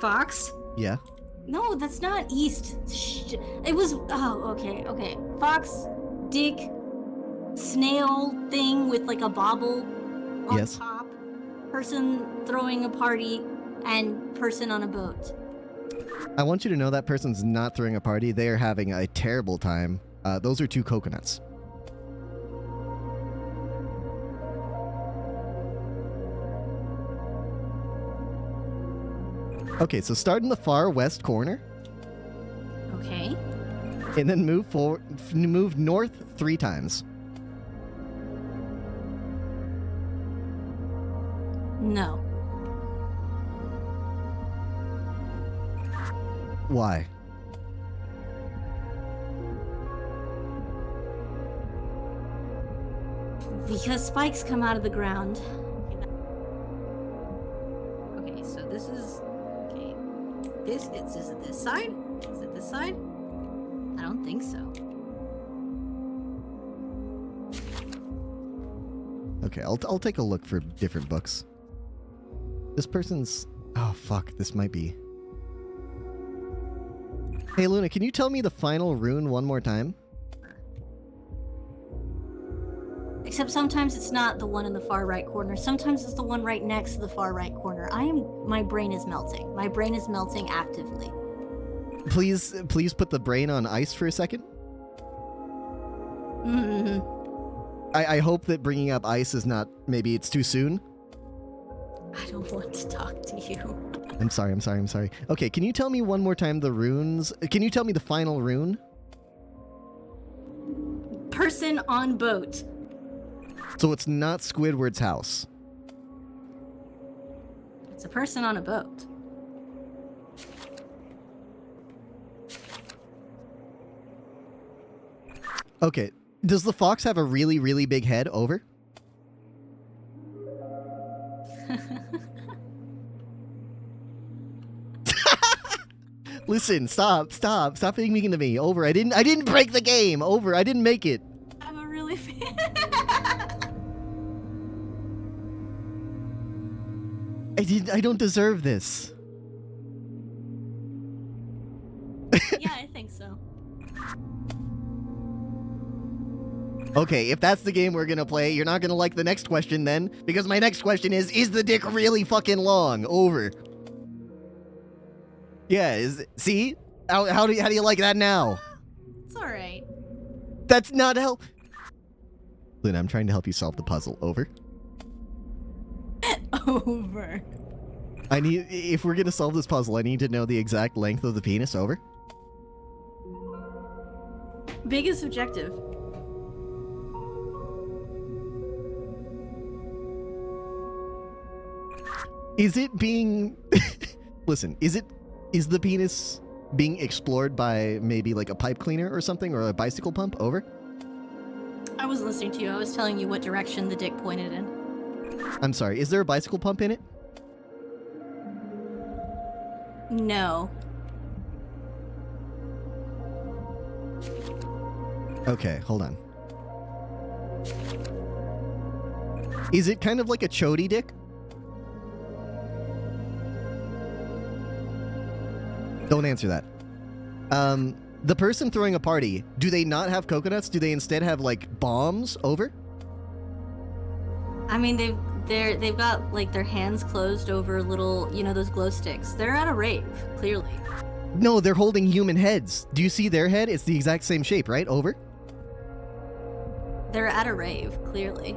Fox? Yeah. No, that's not east. It was... Oh, okay. Fox, dick, snail thing with like a bobble on top, person throwing a party, and person on a boat. I want you to know that person's not throwing a party. They are having a terrible time. Those are 2 coconuts. Okay, so start in the far west corner. Okay. And then move north 3 times. No. Why? Because spikes come out of the ground. Okay, so this is... Okay. Is it this side? Is it this side? I don't think so. Okay, I'll take a look for different books. This person's... Oh, fuck. This might be... Hey, Luna, can you tell me the final rune one more time? Except sometimes it's not the one in the far right corner. Sometimes it's the one right next to the far right corner. My brain is melting. My brain is melting actively. Please put the brain on ice for a second. Mm-hmm. I hope that bringing up ice is not... Maybe it's too soon. I don't want to talk to you. I'm sorry. Okay, can you tell me one more time the runes? Can you tell me the final rune? Person on boat. So it's not Squidward's house. It's a person on a boat. Okay, does the fox have a really, really big head? Over? Listen, stop being mean to me. Over. I didn't break the game. Over. I didn't make it. I'm a really I don't deserve this. Yeah, I think so. Okay, if that's the game we're gonna play, you're not gonna like the next question then, because my next question is the dick really fucking long? Over. Yeah, see? How do you like that now? It's alright. That's not help. Luna, I'm trying to help you solve the puzzle. Over. Over. If we're gonna solve this puzzle, I need to know the exact length of the penis. Over. Big is subjective. Is it being... Listen, is the penis being explored by maybe like a pipe cleaner or something, or a bicycle pump? Over. I wasn't listening to you. I was telling you what direction the dick pointed in. I'm sorry, is there a bicycle pump in it? No. Okay, hold on. Is it kind of like a chody dick? Don't answer that. The person throwing a party, do they not have coconuts? Do they instead have, like, bombs? Over? I mean, they've got, like, their hands closed over little, you know, those glow sticks. They're at a rave, clearly. No, they're holding human heads. Do you see their head? It's the exact same shape, right? Over? They're at a rave, clearly.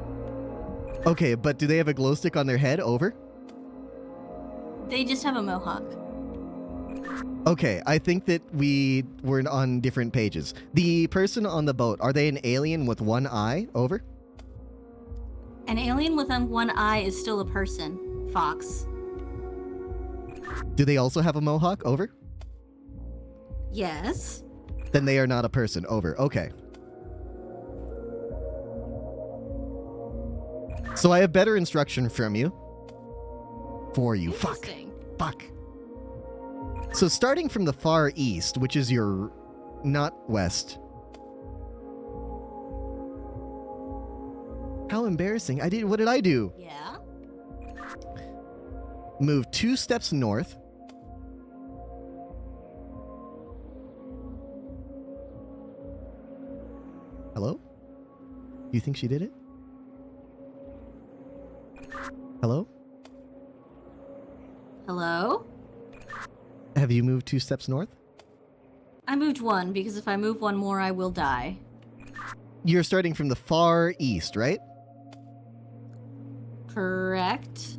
Okay, but do they have a glow stick on their head? Over? They just have a mohawk. Okay, I think that we were on different pages. The person on the boat, are they an alien with one eye? Over? An alien with one eye is still a person, Fox. Do they also have a mohawk? Over? Yes. Then they are not a person. Over. Okay. So I have better instruction from you. For you. Fuck. Fuck. So starting from the far east, which is your... not west. How embarrassing. What did I do? Yeah? Move 2 steps north. Hello? You think she did it? Hello? Hello? Have you moved 2 steps north? I moved 1 because if I move 1 more, I will die. You're starting from the far east, right? Correct.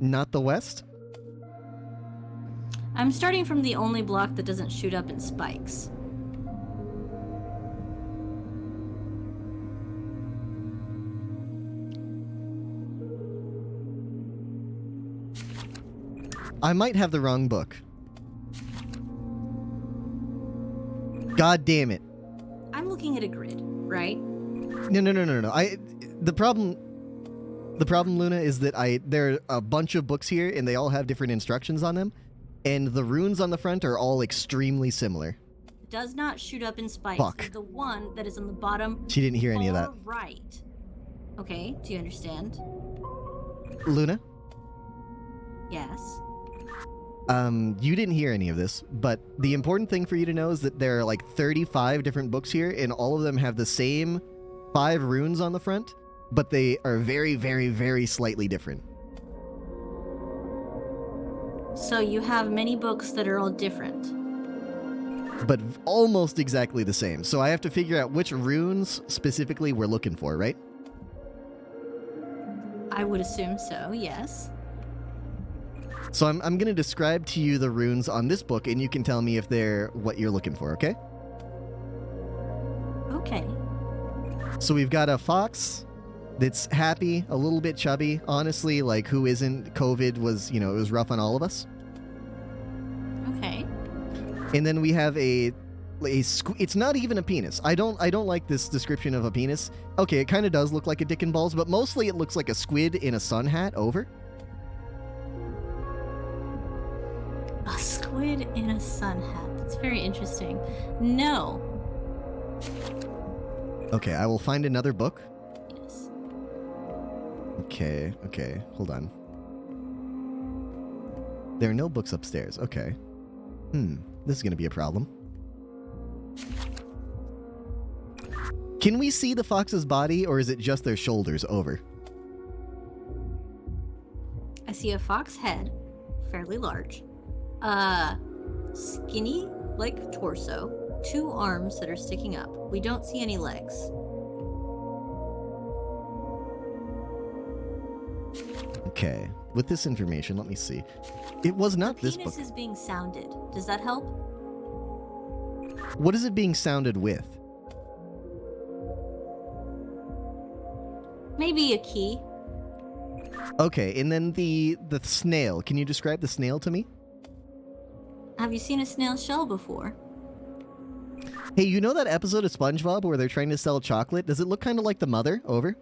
Not the west? I'm starting from the only block that doesn't shoot up in spikes. I might have the wrong book. God damn it. I'm looking at a grid, right? No. The problem, Luna, is that there are a bunch of books here, and they all have different instructions on them, and the runes on the front are all extremely similar. Does not shoot up in spikes. Fuck. Is the one that is on the bottom. She didn't hear any of that. Right. Okay, do you understand? Luna? Yes. You didn't hear any of this, but the important thing for you to know is that there are like 35 different books here, and all of them have the same 5 runes on the front, but they are very, very, very slightly different. So you have many books that are all different. But almost exactly the same. So I have to figure out which runes specifically we're looking for, right? I would assume so, yes. So I'm going to describe to you the runes on this book, and you can tell me if they're what you're looking for, okay? Okay. So we've got a fox that's happy, a little bit chubby. Honestly, like, who isn't? COVID was, it was rough on all of us. Okay. And then we have it's not even a penis. I don't like this description of a penis. Okay, it kind of does look like a dick and balls, but mostly it looks like a squid in a sun hat. Over. A squid in a sun hat. That's very interesting. No. Okay, I will find another book. Yes. Okay, hold on. There are no books upstairs. Okay. This is going to be a problem. Can we see the fox's body, or is it just their shoulders? Over. I see a fox head, fairly large. Skinny, like torso, 2 arms that are sticking up. We don't see any legs. Okay, with this information, let me see. It was not this book. The penis is being sounded. Does that help? What is it being sounded with? Maybe a key. Okay, and then the snail. Can you describe the snail to me? Have you seen a snail shell before? Hey, you know that episode of SpongeBob where they're trying to sell chocolate? Does it look kind of like the mother? Over.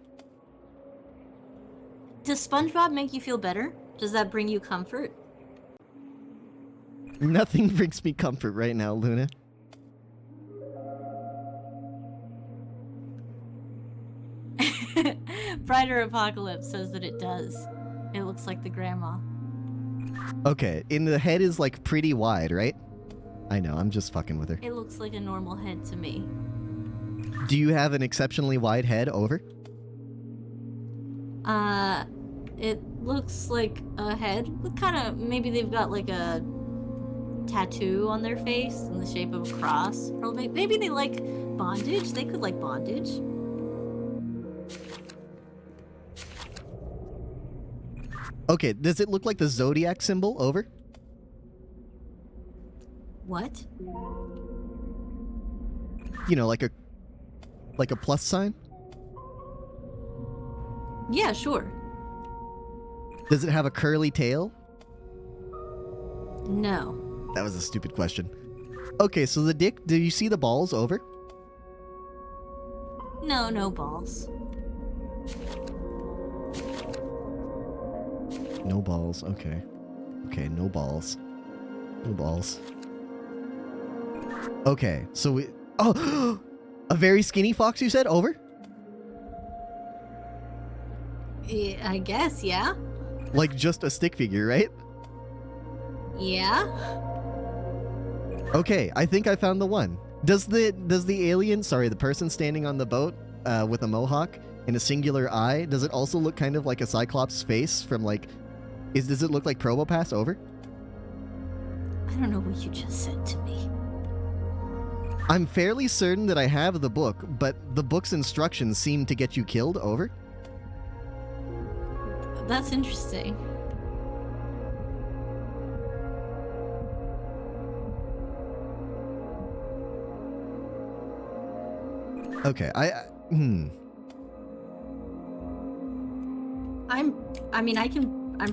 Does SpongeBob make you feel better? Does that bring you comfort? Nothing brings me comfort right now, Luna. Brighter Apocalypse says that it does. It looks like the grandma. Okay, and the head is like pretty wide, right? I know, I'm just fucking with her. It looks like a normal head to me. Do you have an exceptionally wide head? Over. It looks like a head with kind of, maybe they've got like a tattoo on their face in the shape of a cross. Or maybe they like bondage. They could like bondage. Okay, does it look like the zodiac symbol? Over. What? Like a plus sign? Yeah, sure. Does it have a curly tail? No. That was a stupid question. Okay, so the dick, do you see the balls? Over. No, no balls. No balls, okay. Okay, no balls. No balls. Okay, so we... Oh! A very skinny fox, you said? Over? Yeah, I guess, yeah. Like just a stick figure, right? Yeah? Okay, I think I found the one. Does the alien, sorry, the person standing on the boat with a mohawk and a singular eye, does it also look kind of like a Cyclops face from like, does it look like Probopass? Over? I don't know what you just said to me. I'm fairly certain that I have the book, but the book's instructions seem to get you killed. Over? That's interesting. Okay, I'm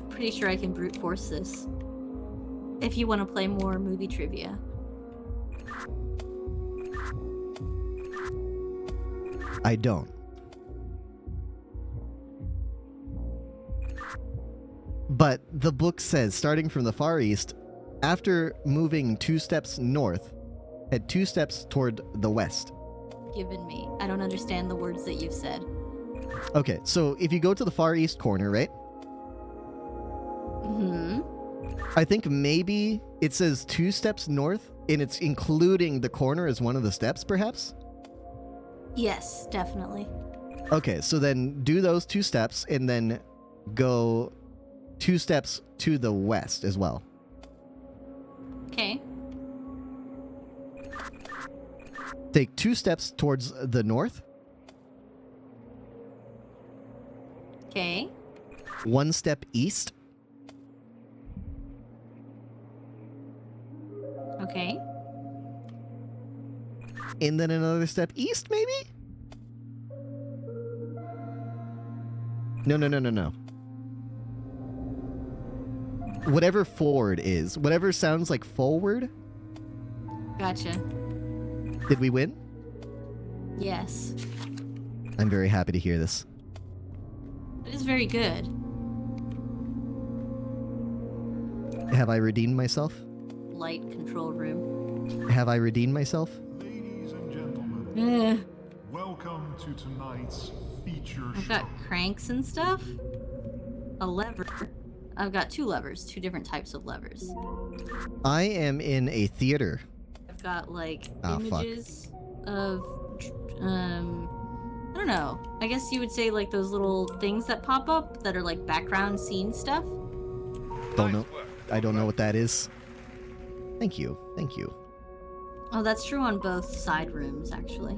pretty sure I can brute force this. If you want to play more movie trivia. I don't. But the book says, starting from the Far East, after moving 2 steps north, head 2 steps toward the west. Given me. I don't understand the words that you've said. Okay, so if you go to the Far East corner, right? Hmm. I think maybe it says 2 steps north, and it's including the corner as one of the steps, perhaps? Yes, definitely. Okay, so then do those 2 steps, and then go 2 steps to the west as well. Okay. Take 2 steps towards the north. Okay. 1 step east. Okay. And then another step east, maybe? No. Whatever forward is. Whatever sounds like forward. Gotcha. Did we win? Yes. I'm very happy to hear this. It is very good. Have I redeemed myself? Light control room. Have I redeemed myself? Ladies and gentlemen, Eh. welcome to tonight's feature I've show. got cranks and stuff. A lever. I've got 2 levers, 2 different types of levers. I am in a theater. I've got like Oh, fuck. images of I don't know. I guess you would say like those little things that pop up that are like background scene stuff. Don't know. I don't know what that is. Thank you. Thank you. Oh, that's true on both side rooms actually.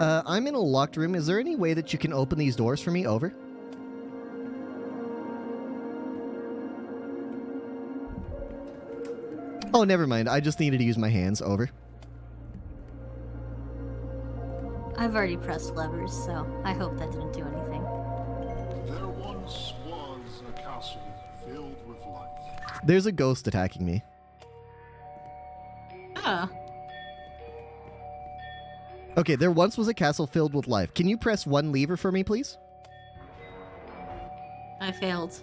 I'm in a locked room. Is there any way that you can open these doors for me? Over. Oh, never mind. I just needed to use my hands. Over. I've already pressed levers, so I hope that didn't do anything. There once was a castle filled with life. There's a ghost attacking me. Ah, Okay, there once was a castle filled with life. Can you press 1 lever for me, please? I failed.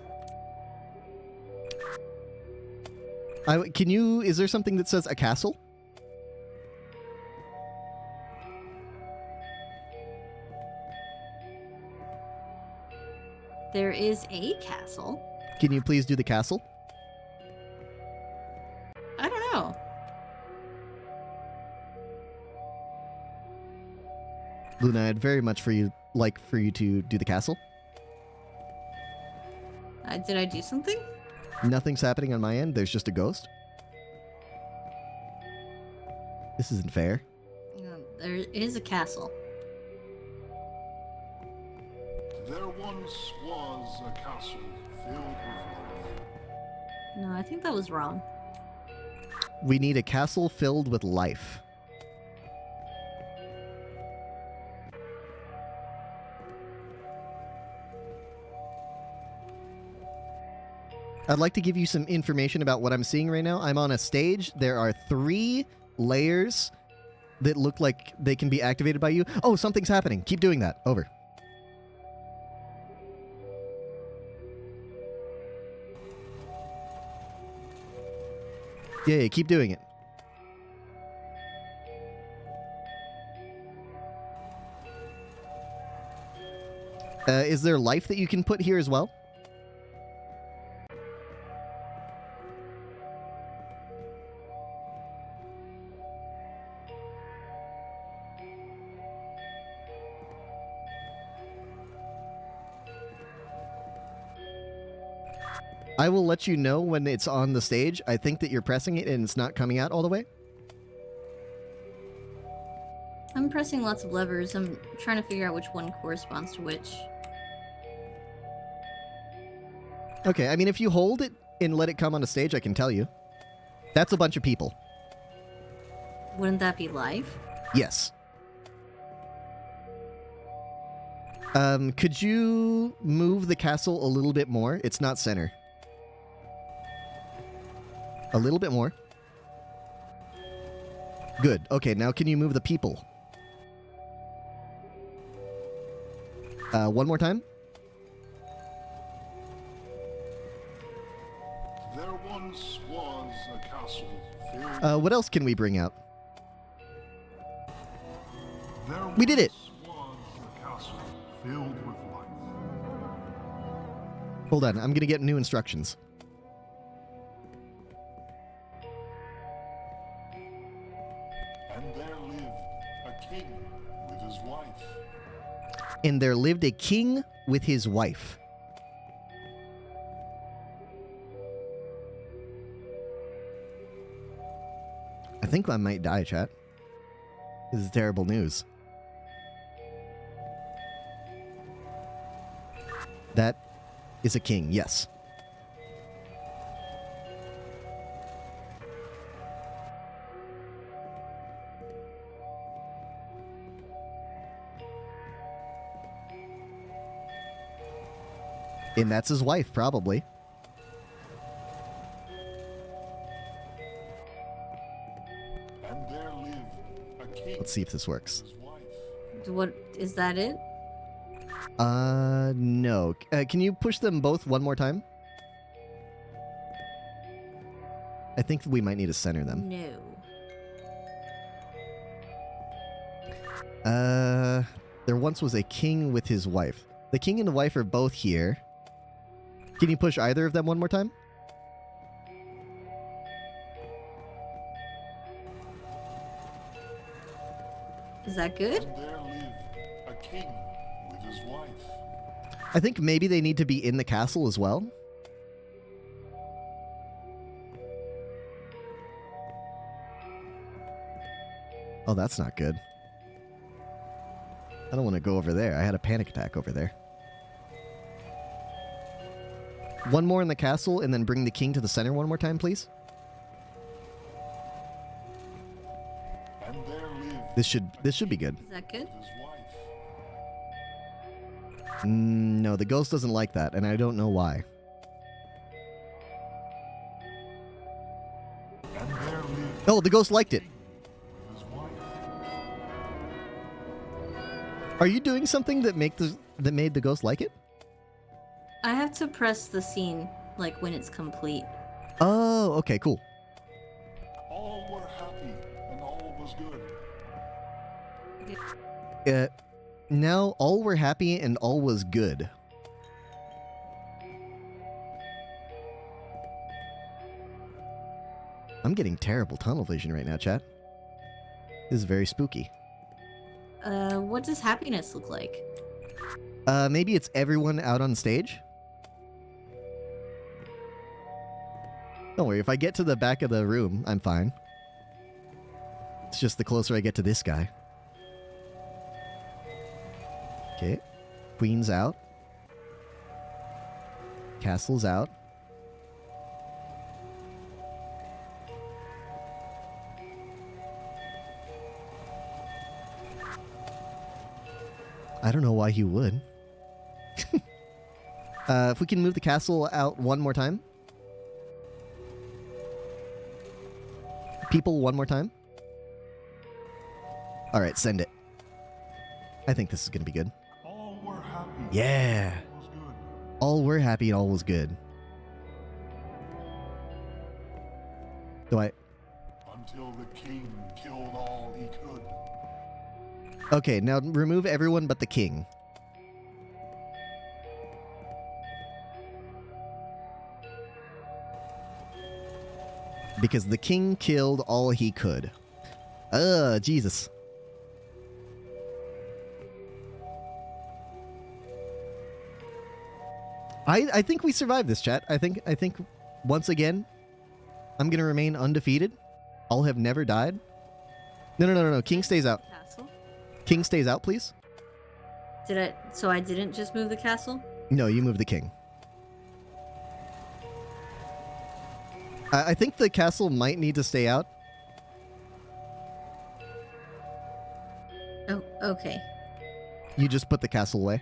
Can you... Is there something that says a castle? There is a castle. Can you please do the castle? I don't know. Luna, I'd very much for you to do the castle. Did I do something? Nothing's happening on my end. There's just a ghost. This isn't fair. There is a castle. There once was a castle filled with life. No, I think that was wrong. We need a castle filled with life. I'd like to give you some information about what I'm seeing right now. I'm on a stage. There are 3 layers that look like they can be activated by you. Oh, something's happening. Keep doing that. Over. Yeah, keep doing it. Is there life that you can put here as well? I will let you know when it's on the stage. I think that you're pressing it and it's not coming out all the way. I'm pressing lots of levers. I'm trying to figure out which one corresponds to which. Okay, I mean, if you hold it and let it come on the stage, I can tell you. That's a bunch of people. Wouldn't that be live? Yes. Could you move the castle a little bit more? It's not center. A little bit more. Good. Okay, now can you move the people? One more time. There once was a castle filled. What else can we bring out? There We did it. once was a castle filled with light. Hold on, I'm gonna get new instructions. And there lived a king with his wife. And there lived a king with his wife. I think I might die, chat. This is terrible news. That is a king, yes. And that's his wife, probably. And there lived a king Let's see if this works. with his wife. What is that? It? No. Can you push them both one more time? I think we might need to center them. No. There once was a king with his wife. The king and the wife are both here. Can you push either of them one more time? Is that good? And there lived a king with his wife. I think maybe they need to be in the castle as well. Oh, that's not good. I don't want to go over there. I had a panic attack over there. One more in the castle, and then bring the king to the center one more time, please. And there lived This should be good. Is that good? his wife. No, the ghost doesn't like that, and I don't know why. And there lived Oh, the ghost liked it. with his wife. Are you doing something that made the ghost like it? I have to press the scene like when it's complete. Oh, okay, cool. All were happy and all was good. Now all were happy and all was good. I'm getting terrible tunnel vision right now, chat. This is very spooky. What does happiness look like? Maybe it's everyone out on stage? Don't worry, if I get to the back of the room, I'm fine. It's just the closer I get to this guy. Okay. Queen's out. Castle's out. I don't know why he would. If we can move the castle out one more time. People, one more time. Alright, send it. I think this is going to be good. All were happy. Yeah. All was good. All were happy and all was good. Do I... Until the king killed all he could. Okay, now remove everyone but the king. Because the king killed all he could. Jesus. I think we survived this, chat. I think once again, I'm gonna remain undefeated. All have never died. No. King stays out. Castle? King stays out, please. So I didn't just move the castle? No, you move the king. I think the castle might need to stay out. Oh, okay. You just put the castle away.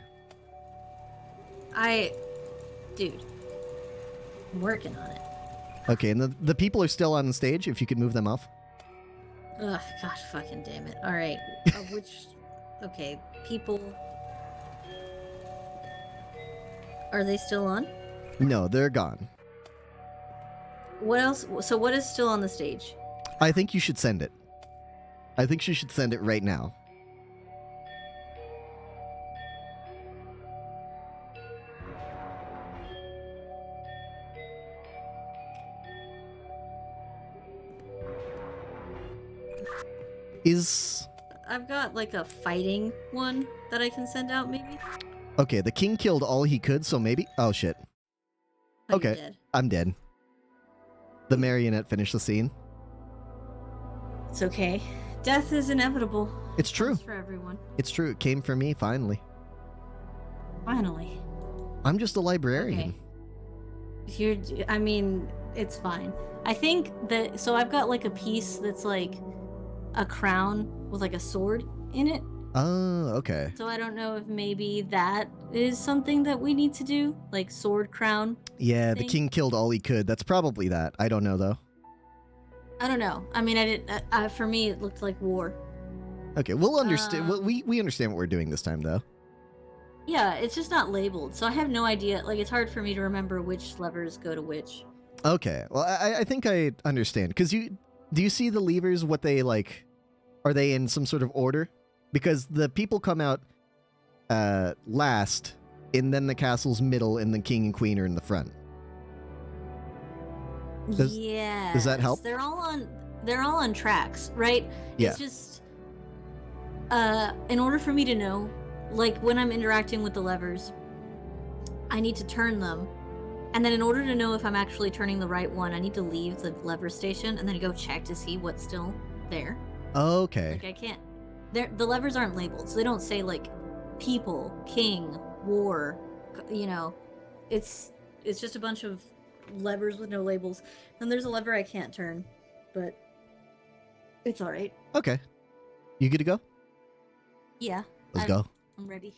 Dude. I'm working on it. Okay, and the people are still on the stage, if you could move them off. Ugh, gosh fucking damn it. Alright. Okay, people... Are they still on? No, they're gone. What else? So what is still on the stage? I think you should send it. I think you should send it right now. I've got like a fighting one that I can send out, maybe? Okay, the king killed all he could, so maybe... Oh, shit. Oh, Okay, you're dead. I'm dead. The marionette finished the scene. It's okay. Death is inevitable. It's true. It's for everyone. It's true. It came for me, finally. Finally. I'm just a librarian. Okay. I mean, it's fine. I think that... So I've got like a piece that's like a crown with like a sword in it. Oh, okay. So I don't know if maybe that is something that we need to do, like sword crown. Yeah, the thing. king killed all he could. That's probably that. I don't know, though. I don't know. I mean, I didn't. For me, it looked like war. Okay, we'll understand. We understand what we're doing this time, though. Yeah, it's just not labeled, so I have no idea. Like, it's hard for me to remember which levers go to which. Okay, well, I think I understand. Because do you see the levers, what they, like, are they in some sort of order? Because the people come out last, and then the castle's middle, and the king and queen are in the front. Yeah. Does that help? They're all on tracks, right? Yeah. It's just in order for me to know, like when I'm interacting with the levers, I need to turn them. And then in order to know if I'm actually turning the right one, I need to leave the lever station and then go check to see what's still there. Okay. Like I can't. The levers aren't labeled, so they don't say like people, king, war. You know, it's just a bunch of levers with no labels. And there's a lever I can't turn, but it's all right. Okay. You good to go? Yeah. Let's go. I'm ready.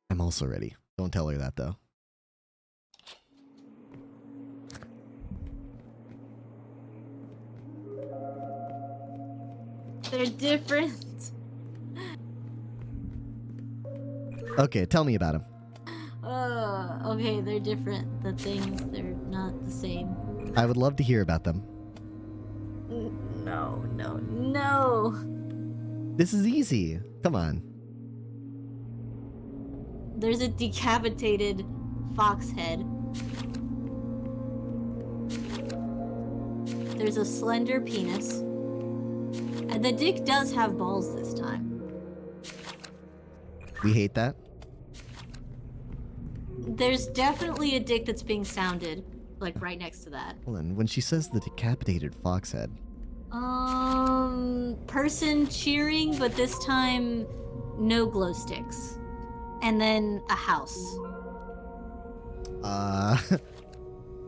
I'm also ready. Don't tell her that, though. They're different. Okay, tell me about him. Okay, they're different. The things, they're not the same. I would love to hear about them. No. This is easy. Come on. There's a decapitated fox head. There's a slender penis. And the dick does have balls this time. We hate that. There's definitely a dick that's being sounded, like right next to that. Hold on. When she says the decapitated fox head. Person cheering, but this time no glow sticks. And then a house.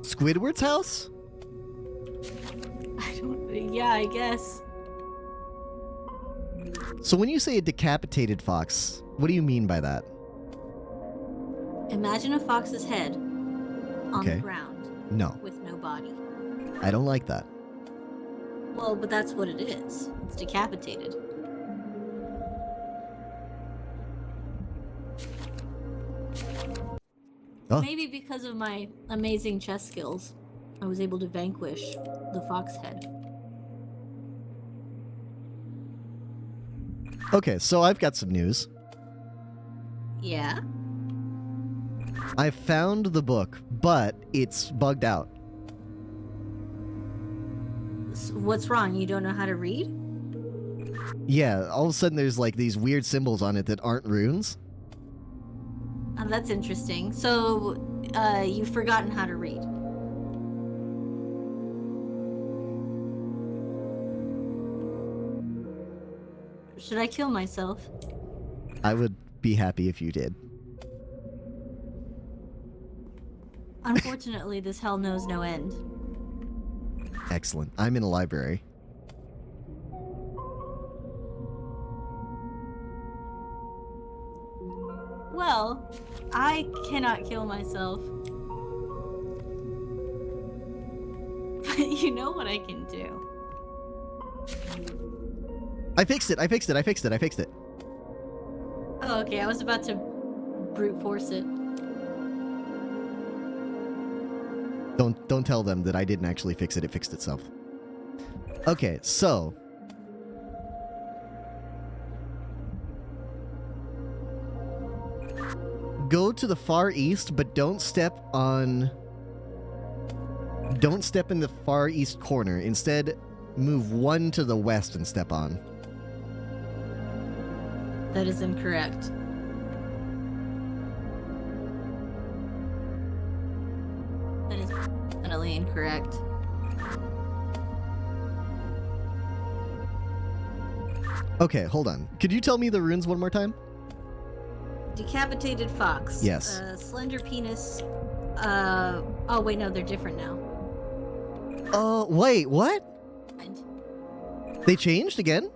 Squidward's house? Yeah, I guess. So when you say a decapitated fox, what do you mean by that? Imagine a fox's head on the ground. No. With no body. I don't like that. Well, but that's what it is. It's decapitated. Oh. Maybe because of my amazing chess skills, I was able to vanquish the fox head. Okay, so I've got some news. Yeah? I found the book, but it's bugged out. What's wrong? You don't know how to read? Yeah, all of a sudden there's like these weird symbols on it that aren't runes. That's interesting. So, you've forgotten how to read. Should I kill myself? I would be happy if you did. Unfortunately, this hell knows no end. Excellent. I'm in a library. Well, I cannot kill myself. But you know what I can do. I fixed it. I fixed it. I fixed it. I fixed it. Oh, okay. I was about to brute force it. Don't tell them that I didn't actually fix it. It fixed itself. Okay, so go to the far east, but don't step in the far east corner. Instead, move one to the west and step on. That is incorrect. That is definitely incorrect. Okay, hold on. Could you tell me the runes one more time? Decapitated fox. Yes. Slender penis. Oh wait, no, they're different now. Oh, wait, what? They changed again?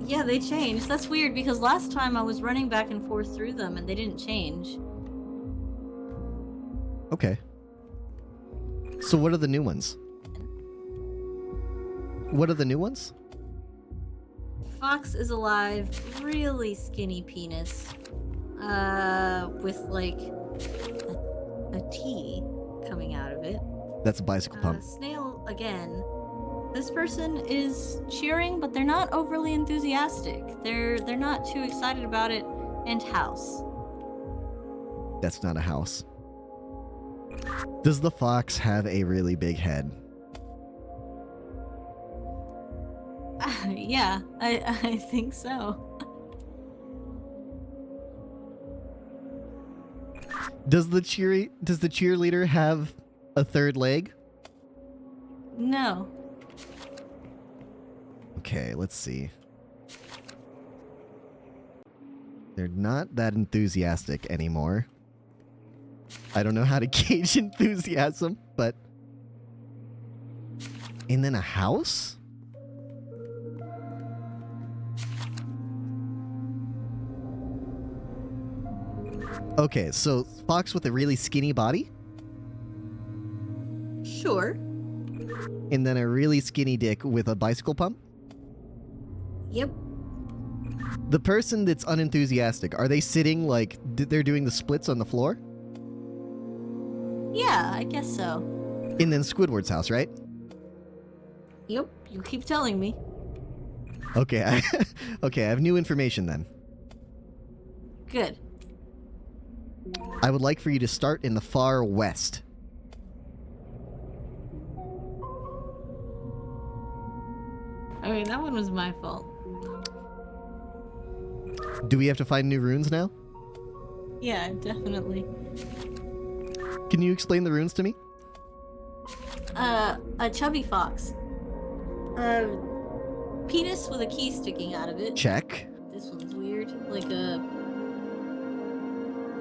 Yeah, they changed. That's weird because last time I was running back and forth through them and they didn't change. Okay. So what are the new ones? What are the new ones? Fox is alive, really skinny penis. With like a T coming out of it. That's a bicycle pump. Snail again. This person is cheering, but they're not overly enthusiastic. They're not too excited about it. And house. That's not a house. Does the fox have a really big head? Yeah, I think so. Does the cheerleader have a third leg? No. Okay, let's see. They're not that enthusiastic anymore. I don't know how to gauge enthusiasm, but... And then a house? Okay, so fox with a really skinny body? Sure. And then a really skinny dick with a bicycle pump? Yep. The person that's unenthusiastic, are they sitting like they're doing the splits on the floor? Yeah, I guess so. And then Squidward's house, right? Yep, you keep telling me. Okay, okay, I have new information then. Good. I would like for you to start in the far west. I mean, that one was my fault. Do we have to find new runes now? Yeah, definitely. Can you explain the runes to me? A chubby fox. Penis with a key sticking out of it. Check. This one's weird. Like a...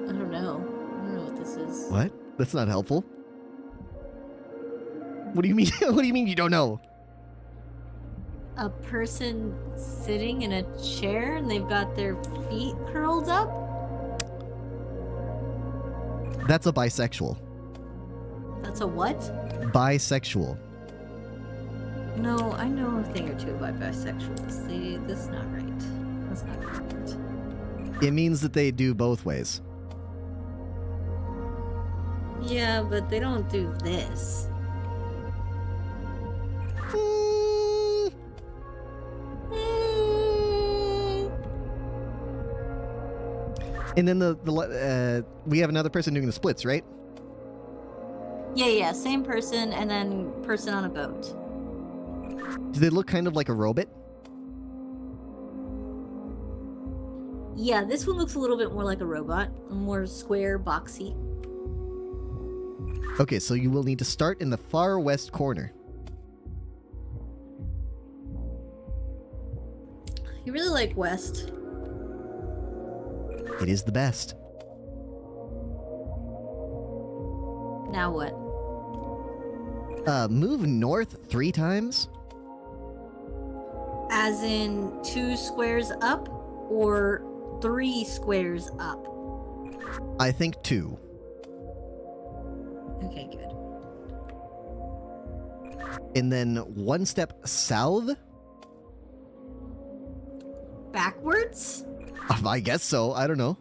I don't know. I don't know what this is. What? That's not helpful. What do you mean? What do you mean you don't know? A person sitting in a chair and they've got their feet curled up? That's a bisexual. That's a what? Bisexual. No, I know a thing or two about bisexuals. That's not right. That's not right. It means that they do both ways. Yeah, but they don't do this. And then we have another person doing the splits, right? Yeah, same person and then person on a boat. Do they look kind of like a robot? Yeah, this one looks a little bit more like a robot, more square, boxy. Okay, so you will need to start in the far west corner. You really like West. It is the best. Now what? Move north 3 times. As in 2 squares up or 3 squares up? I think 2. Okay, good. And then 1 step south. Backwards? I guess so. I don't know.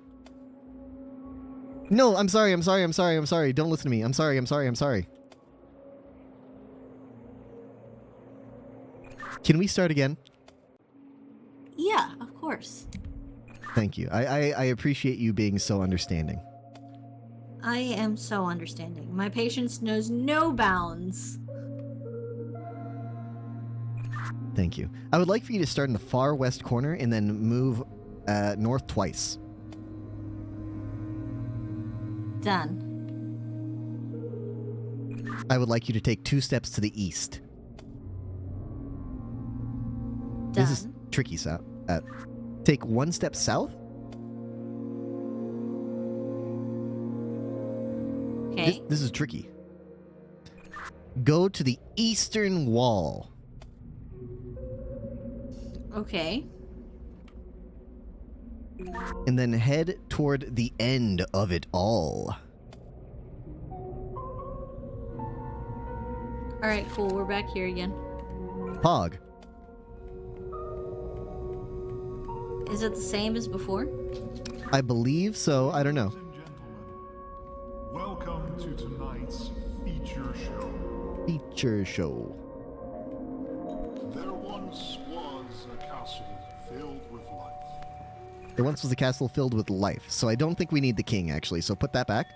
No, I'm sorry. Don't listen to me. I'm sorry. Can we start again? Yeah, of course. Thank you. I appreciate you being so understanding. I am so understanding. My patience knows no bounds. Thank you. I would like for you to start in the far west corner and then move north twice. Done. I would like you to take 2 steps to the east. Done. This is tricky, so take 1 step south. Okay. This is tricky. Go to the eastern wall. Okay. And then head toward the end of it all. Alright, cool. We're back here again. Pog. Is it the same as before? I believe so. I don't know. Ladies and gentlemen, welcome to tonight's feature show. Feature show. There once was a castle filled with life. There once was a castle filled with life, so I don't think we need the king, actually, so put that back.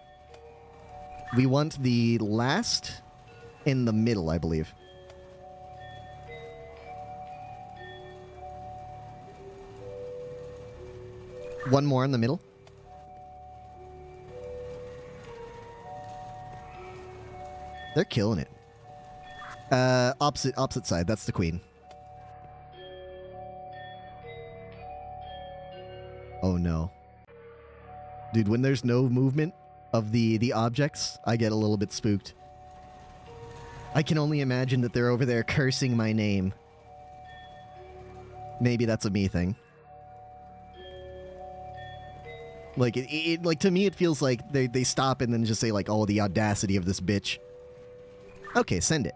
We want the last in the middle, I believe. One more in the middle. They're killing it. Opposite side, that's the queen. Oh no. Dude, when there's no movement of the objects, I get a little bit spooked. I can only imagine that they're over there cursing my name. Maybe that's a me thing. Like, like to me it feels like they stop and then just say like, oh, the audacity of this bitch. Okay, send it.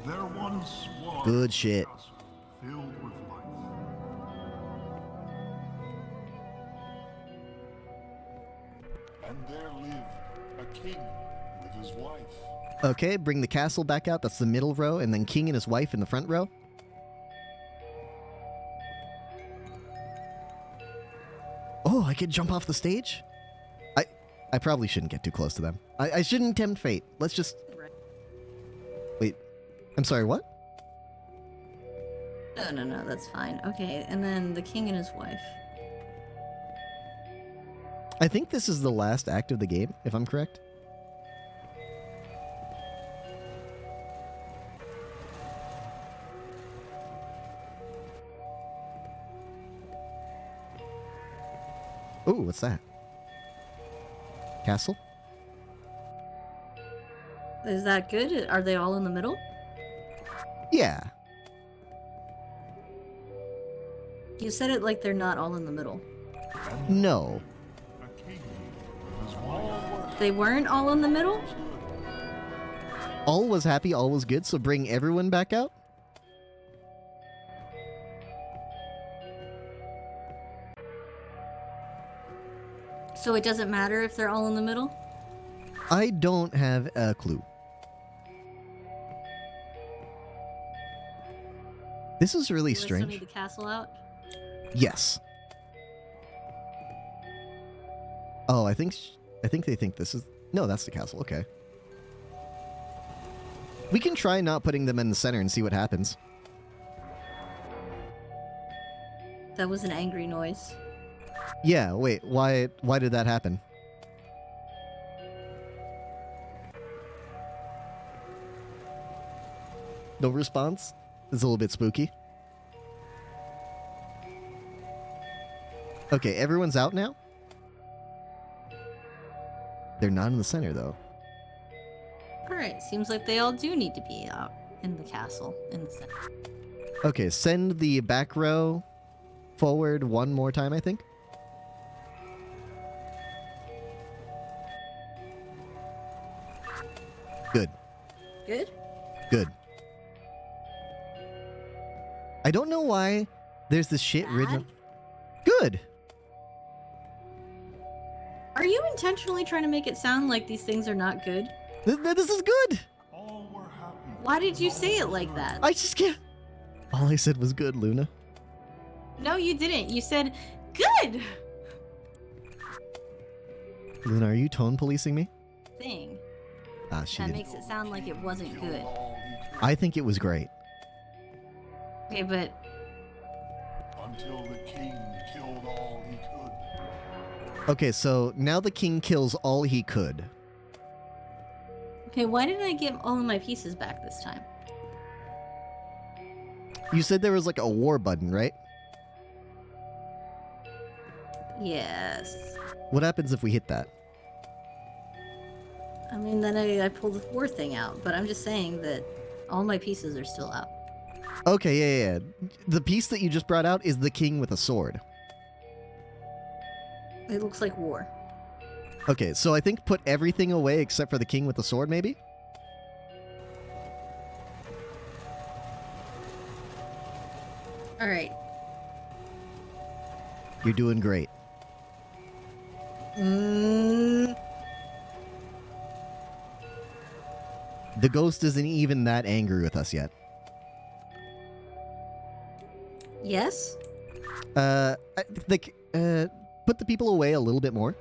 There once was Good shit. a castle filled with life. And there lived a king with his wife. Okay, bring the castle back out. That's the middle row, and then king and his wife in the front row. Oh, I could jump off the stage? I probably shouldn't get too close to them. I shouldn't tempt fate. Let's just... Wait. I'm sorry, what? No, that's fine. Okay, and then the king and his wife. I think this is the last act of the game, if I'm correct. Ooh, what's that? Castle? Is that good? Are they all in the middle? Yeah. You said it like they're not all in the middle. No. A king with his wife. They weren't all in the middle? All was happy, all was good, so bring everyone back out? So it doesn't matter if they're all in the middle? I don't have a clue. This is really Do I still strange. need the castle out? Yes. Oh, I think they think this is... No, that's the castle. Okay. We can try not putting them in the center and see what happens. That was an angry noise. Yeah, wait, why did that happen? No response? It's a little bit spooky. Okay, everyone's out now? They're not in the center, though. Alright, seems like they all do need to be out in the castle, in the center. Okay, send the back row forward one more time, I think. Good. Good? Good. I don't know why there's this shit written. Good. Are you intentionally trying to make it sound like these things are not good? This is good. All were happy. Why did you say it like that? I just can't. All I said was good, Luna. No, you didn't. You said, good! Luna, are you tone policing me? Thing. Ah, she That didn't. makes it sound like it wasn't good. All he could, I think it was great. Okay, but until the king killed all he could. Okay, so now the king kills all he could. okay, why did I get all of my pieces back this time? You said there was like a war button, right? Yes. What happens if we hit that? I mean, then I pulled the war thing out, but I'm just saying that all my pieces are still out. Okay, yeah. The piece that you just brought out is the king with a sword. It looks like war. Okay, so I think put everything away except for the king with the sword, maybe? Alright. You're doing great. The ghost isn't even that angry with us yet. Yes? Put the people away a little bit more.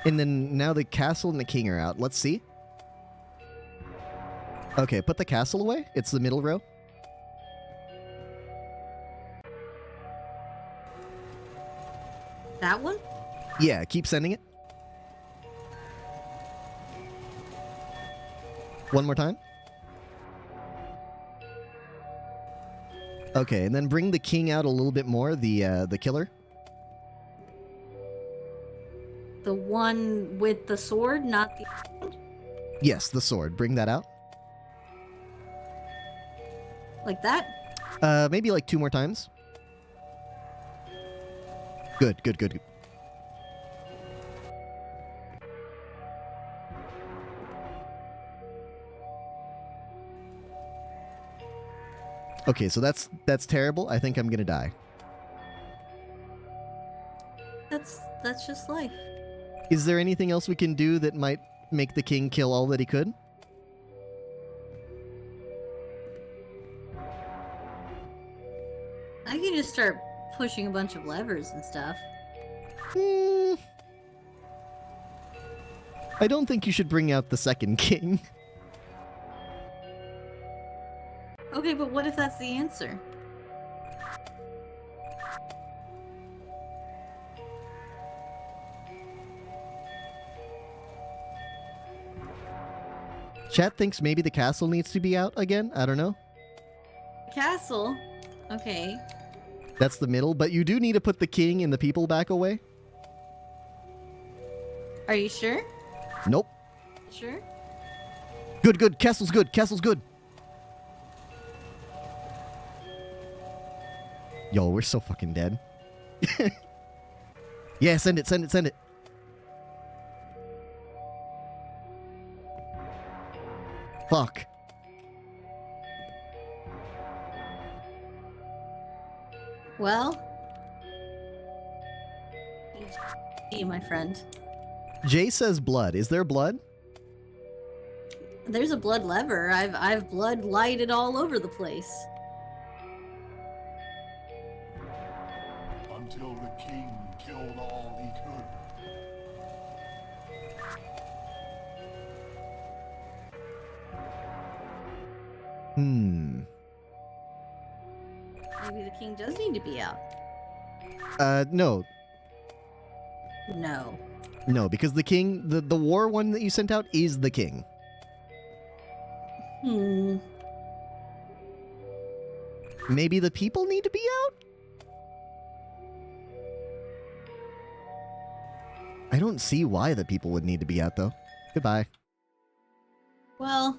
And then now the castle and the king are out. Let's see. Okay, put the castle away. It's the middle row. That one? Yeah, keep sending it. One more time. Okay, and then bring the king out a little bit more, the killer. The one with the sword, not the... Yes, the sword. Bring that out. like that? Maybe like 2 more times. Good, good, good. Okay, so that's terrible. I think I'm gonna die. That's just life. Is there anything else we can do that might make the king kill all that he could? I can just start pushing a bunch of levers and stuff. I don't think you should bring out the second king. Okay, but what if that's the answer? Chat thinks maybe the castle needs to be out again. I don't know. Castle? Okay. That's the middle, but you do need to put the king and the people back away. Are you sure? Nope. Sure? Good, good. Castle's good. Castle's good. Yo, we're so fucking dead. Yeah, send it, send it, send it. Fuck. Well... Hey, my friend. Jay says blood. Is there blood? There's a blood lever. I've blood lighted all over the place. Until the king killed all he could. Maybe the king does need to be out. No. No. No, because the king, the war one that you sent out is the king. Maybe the people need to be out? I don't see why the people would need to be out, though. Goodbye. Well,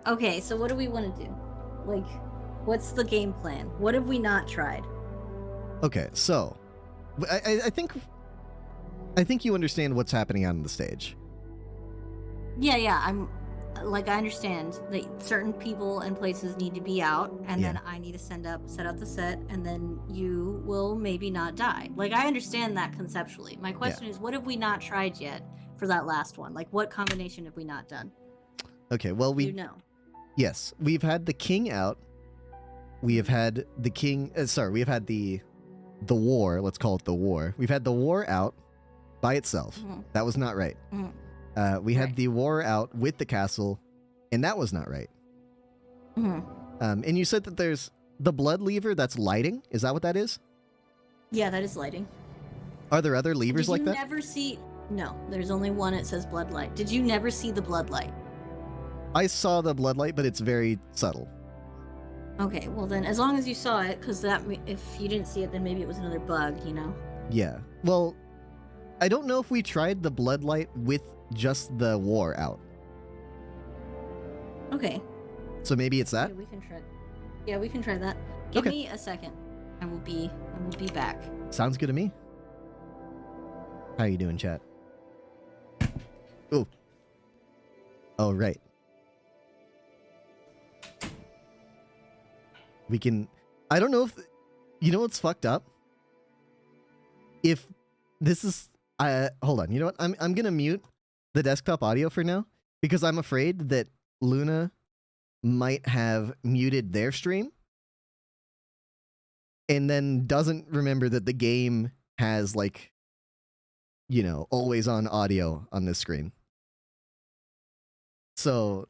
okay, so what do we want to do? Like, what's the game plan? What have we not tried? Okay, so I think you understand what's happening on the stage. Yeah, I understand that certain people and places need to be out, and then I need to set up the set, and then you will maybe not die. Like, I understand that conceptually. My question is, what have we not tried yet for that last one? Like, what combination have we not done? Okay, well, yes, we've had the king out. We have had the king. We have had the war. Let's call it the war. We've had the war out by itself. That was not right. We had the war out with the castle, and that was not right. And you said that there's the blood lever that's lighting. Is that what that is? Yeah, that is lighting. Are there other levers like that? Did you never see... No, there's only one. It says blood light. Did you never see the blood light? I saw the blood light, but it's very subtle. Okay, well then, as long as you saw it, because if you didn't see it, then maybe it was another bug, you know? Yeah. Well, I don't know if we tried the blood light with just the war out. Okay. So maybe it's that? Yeah, we can try. Yeah, we can try that. Give me a second. I will be back. Sounds good to me. How you doing, chat? Oh. Oh, right. We can... I don't know if... You know what's fucked up? If this is... hold on. You know what? I'm gonna mute the desktop audio for now, because I'm afraid that Luna might have muted their stream and then doesn't remember that the game has, like, you know, always on audio on this screen. So...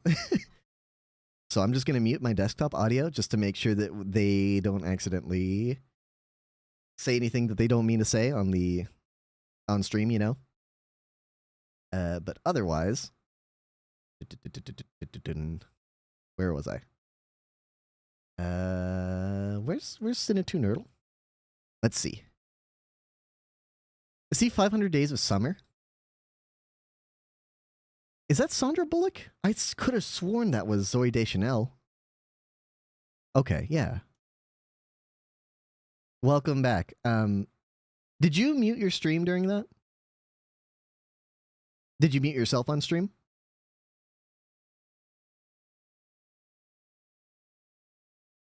So I'm just going to mute my desktop audio just to make sure that they don't accidentally say anything that they don't mean to say on stream, you know? But otherwise... Where was I? Where's Sinatu Nerdle? Let's see. Is he 500 Days of Summer? Is that Sandra Bullock? I could have sworn that was Zooey Deschanel. Okay, yeah. Welcome back. Did you mute your stream during that? Did you mute yourself on stream?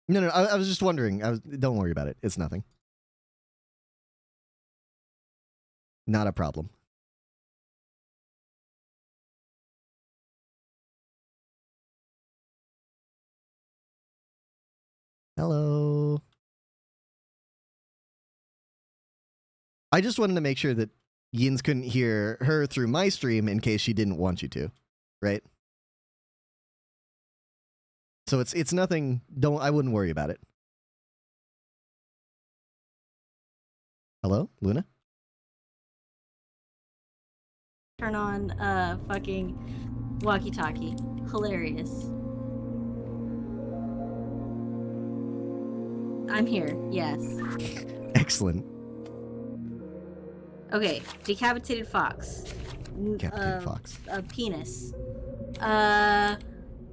No, I was just wondering. Don't worry about it. It's nothing. Not a problem. Hello. I just wanted to make sure that Yins couldn't hear her through my stream in case she didn't want you to, right? So it's nothing. I wouldn't worry about it. Hello, Luna? Turn on fucking walkie-talkie. Hilarious. I'm here, yes. Excellent. Okay, decapitated fox. Decapitated fox. A penis.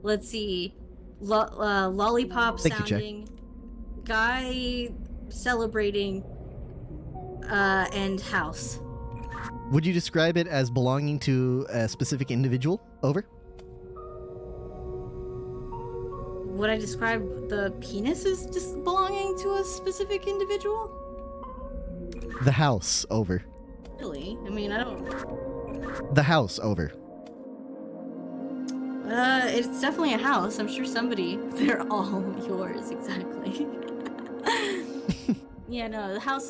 Let's see. Lollipop sounding. Guy celebrating. And house. Would you describe it as belonging to a specific individual? Over. Would I describe the penis as just belonging to a specific individual? The house. Over. Really? I mean, I don't... The house. Over. It's definitely a house. I'm sure somebody... They're all yours, exactly. Yeah, no, the house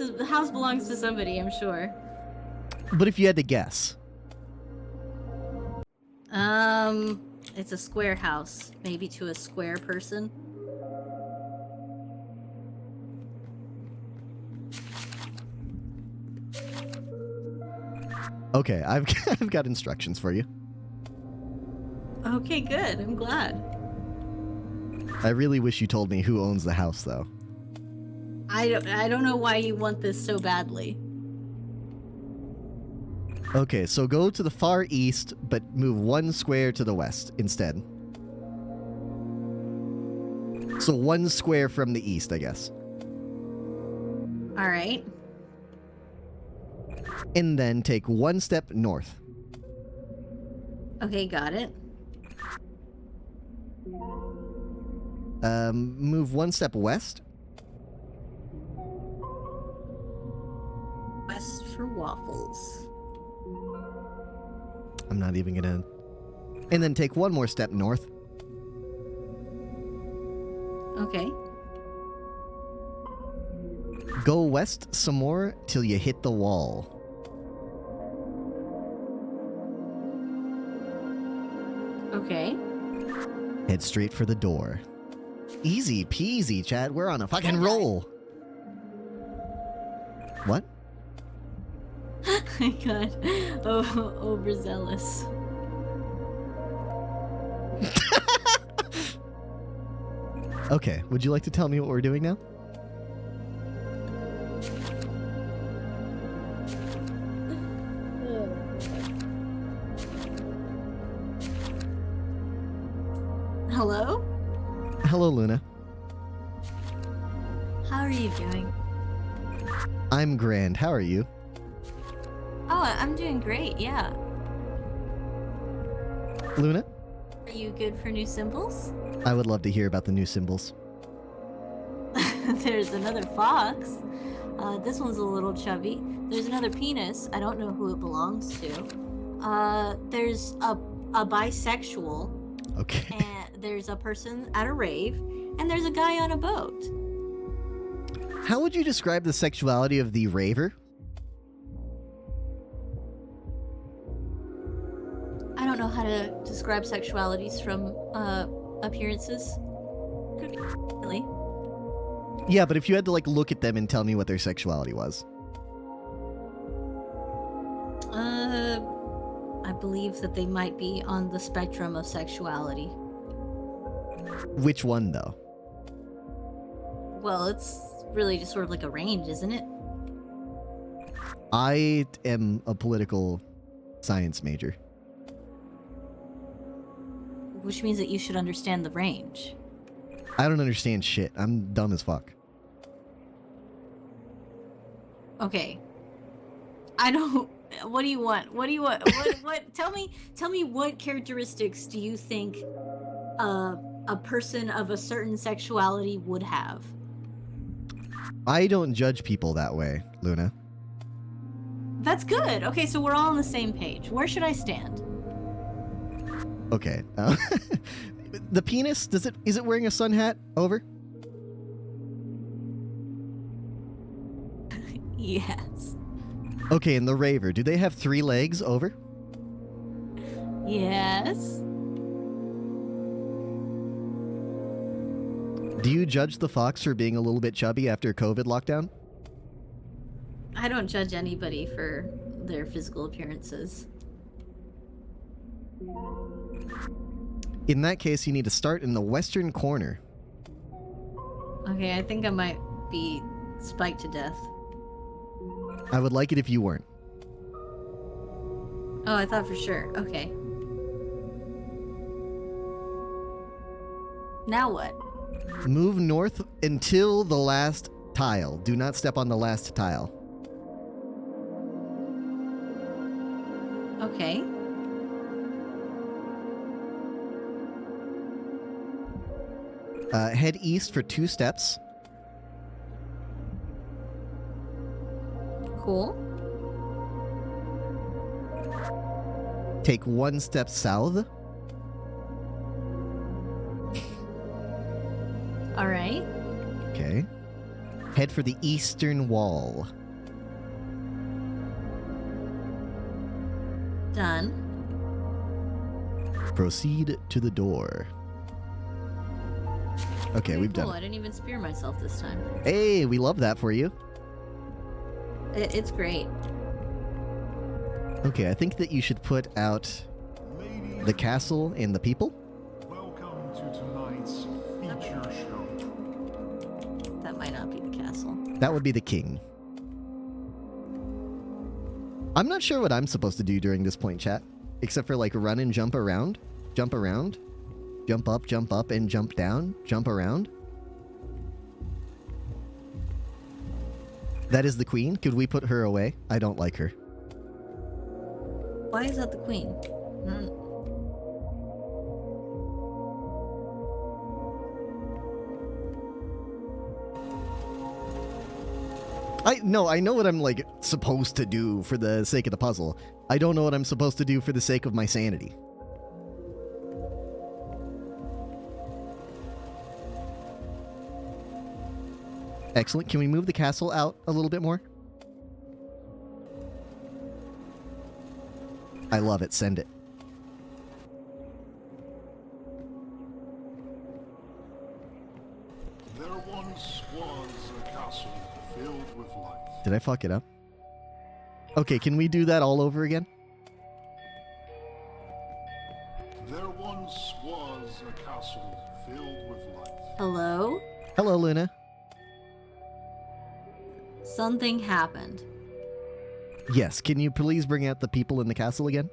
belongs to somebody, I'm sure. But if you had to guess... It's a square house. Maybe to a square person. Okay, I've I've got instructions for you. Okay, good. I'm glad. I really wish you told me who owns the house, though. I don't know why you want this so badly. Okay, so go to the far east, but move 1 square to the west instead. So 1 square from the east, I guess. All right. And then take 1 step north. Okay, got it. Move 1 step west. West for waffles. I'm not even gonna... And then take 1 more step north. Okay. Go west some more till you hit the wall. Okay. Head straight for the door. Easy peasy, Chad. We're on a fucking roll. What? I got overzealous. Okay, would you like to tell me what we're doing now? Hello? Hello, Luna. How are you doing? I'm grand. How are you? Oh, I'm doing great, yeah. Luna? Are you good for new symbols? I would love to hear about the new symbols. There's another fox. This one's a little chubby. There's another penis. I don't know who it belongs to. There's a bisexual. Okay. And there's a person at a rave. And there's a guy on a boat. How would you describe the sexuality of the raver? I don't know how to describe sexualities from appearances. Really? Yeah, but if you had to like look at them and tell me what their sexuality was. I believe that they might be on the spectrum of sexuality. Which one, though? Well, it's really just sort of like a range, isn't it? I am a political science major. Which means that you should understand the range. I don't understand shit. I'm dumb as fuck. Okay. I don't... What do you want? What do you want? What? Tell me what characteristics do you think a person of a certain sexuality would have? I don't judge people that way, Luna. That's good. Okay, so we're all on the same page. Where should I stand? Okay. The penis, is it wearing a sun hat? Over? Yes. Okay, and the raver, do they have 3 legs? Over? Yes. Do you judge the fox for being a little bit chubby after COVID lockdown? I don't judge anybody for their physical appearances. In that case, you need to start in the western corner. Okay, I think I might be spiked to death. I would like it if you weren't. Oh, I thought for sure. Okay. Now what? Move north until the last tile. Do not step on the last tile. Okay. Head east for 2 steps. Cool. Take 1 step south. All right. Okay. Head for the eastern wall. Done. Proceed to the door. Okay, Very we've cool. done I it. didn't even spear myself this time. Hey, we love that for you. It's great. Okay, I think that you should put out Ladies, the castle and the people. welcome to tonight's feature show. That might not be the castle. That would be the king. I'm not sure what I'm supposed to do during this point, chat. Except for, like, run and jump around. Jump around. Jump up, and jump down. Jump around. That is the queen. Could we put her away? I don't like her. Why is that the queen? I know what I'm, like, supposed to do for the sake of the puzzle. I don't know what I'm supposed to do for the sake of my sanity. Excellent. Can we move the castle out a little bit more? I love it. Send it. There once was a castle filled with light. Did I fuck it up? Okay, can we do that all over again? There once was a castle filled with light. Hello? Hello, Luna. Something happened. Yes, can you please bring out the people in the castle again?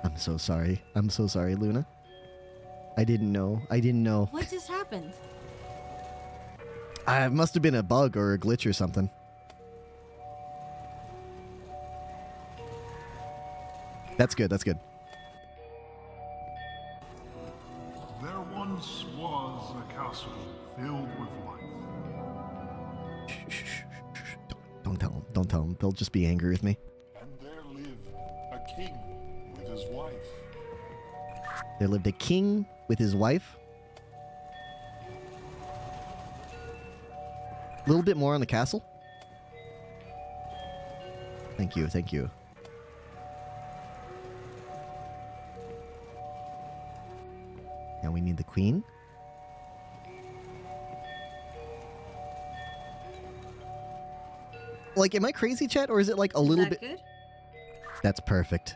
I'm so sorry. I'm so sorry, Luna. I didn't know. I didn't know. What just happened? It must have been a bug or a glitch or something. That's good. That's good. There once was a castle filled with light. Shh, shh, shh, shh, shh. Don't tell them. Don't tell them. They'll just be angry with me. And there lived a king with his wife. There lived a king with his wife. A little bit more on the castle. Thank you. Thank you. Now we need the queen. Like, am I crazy, chat, or is it like a little bit? Good? That's perfect.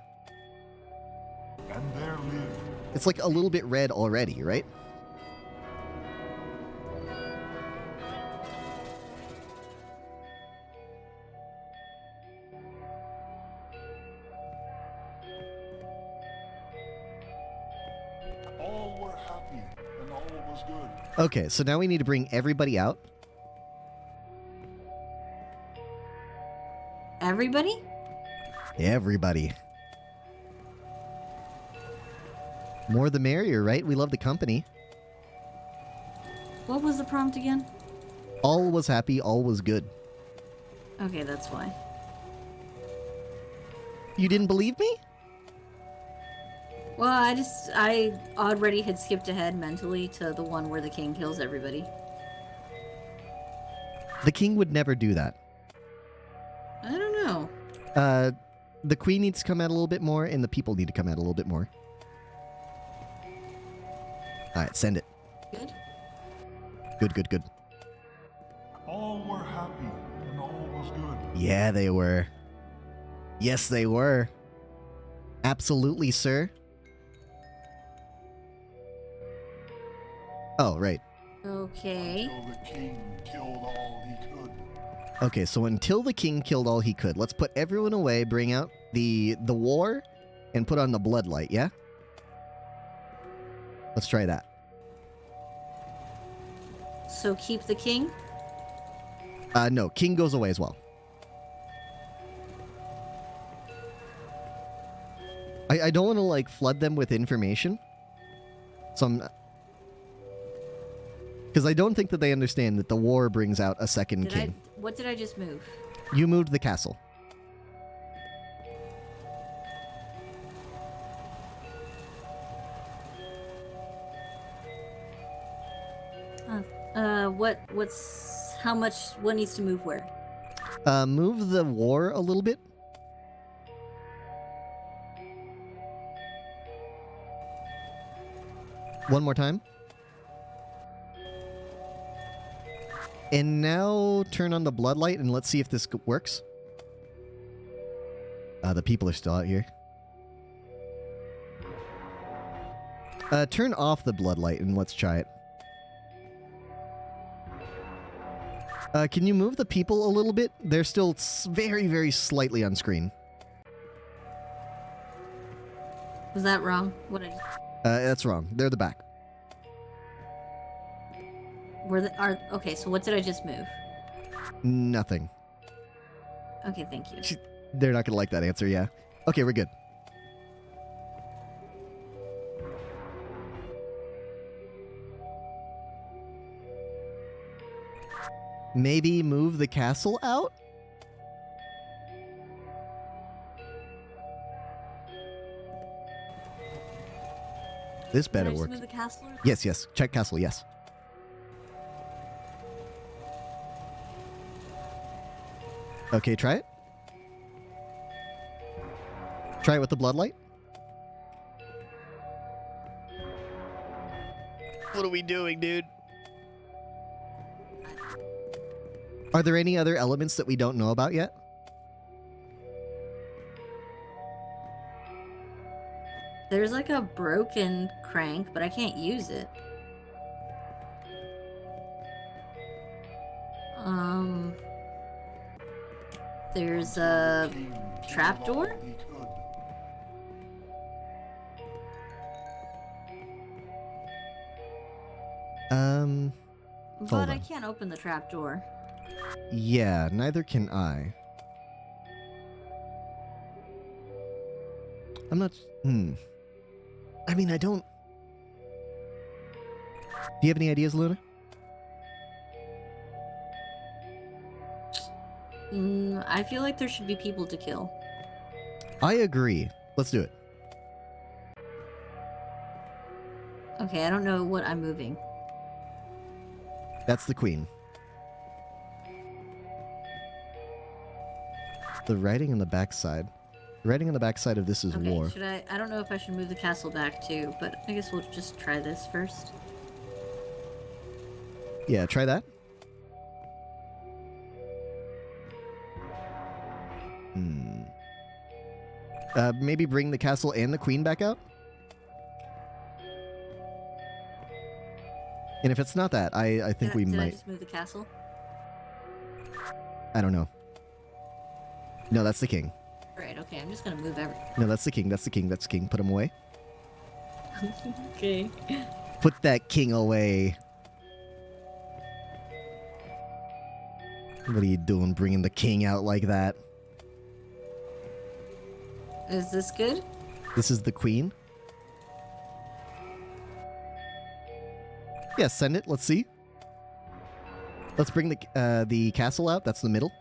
And there lived It's like a little bit red already, right? all were happy and all was good. Okay, so now we need to bring everybody out. Everybody? Everybody. More the merrier, right? We love the company. What was the prompt again? All was happy, all was good. Okay, that's why. You didn't believe me? Well, I already had skipped ahead mentally to the one where the king kills everybody. The king would never do that. I don't know. The queen needs to come out a little bit more, and the people need to come out a little bit more. Alright, send it. Good? Good, good, good. All were happy and all was good. Yeah, they were. Yes, they were. Absolutely, sir. Oh, right. Okay. Until the king killed all he could. Okay, so until the king killed all he could, let's put everyone away, bring out the war, and put on the bloodlight, yeah? Let's try that. So keep the king? No, king goes away as well. I don't want to, like, flood them with information. So I'm... Because I don't think that they understand that the war brings out a second king. What did I just move? You moved the castle. What needs to move where? Move the war a little bit. One more time. And now turn on the bloodlight and let's see if this works. The people are still out here. Turn off the bloodlight and let's try it. Can you move the people a little bit? They're still very, very slightly on screen. Was that wrong? What did That's wrong. They're the back. okay, so what did I just move? Nothing. Okay, thank you. They're not gonna like that answer, yeah. Okay, we're good. Maybe move the castle out? This better Did I just work. move the castle? Yes, yes. Check castle, yes. Okay, try it. Try it with the bloodlight. What are we doing, dude? Are there any other elements that we don't know about yet? There's like a broken crank, but I can't use it. There's a trapdoor? But I can't open the trapdoor. Yeah, neither can I. I'm not... I mean, I don't... Do you have any ideas, Luna? I feel like there should be people to kill. I agree. Let's do it. Okay, I don't know what I'm moving. That's the queen. The writing on the backside. The writing on the backside of this is Okay, war. should I don't know if I should move the castle back too, but I guess we'll just try this first. Yeah, try that. Maybe bring the castle and the queen back out? And if it's not that, I think we Did I might... just move the castle? I don't know. No, that's the king. Right, okay, I'm just gonna move everything. No, that's the king, that's the king, that's the king. Put him away. Okay. Put that king away. What are you doing bringing the king out like that? Is this good? This is the queen? Yeah, send it. Let's see. Let's bring the castle out. That's the middle.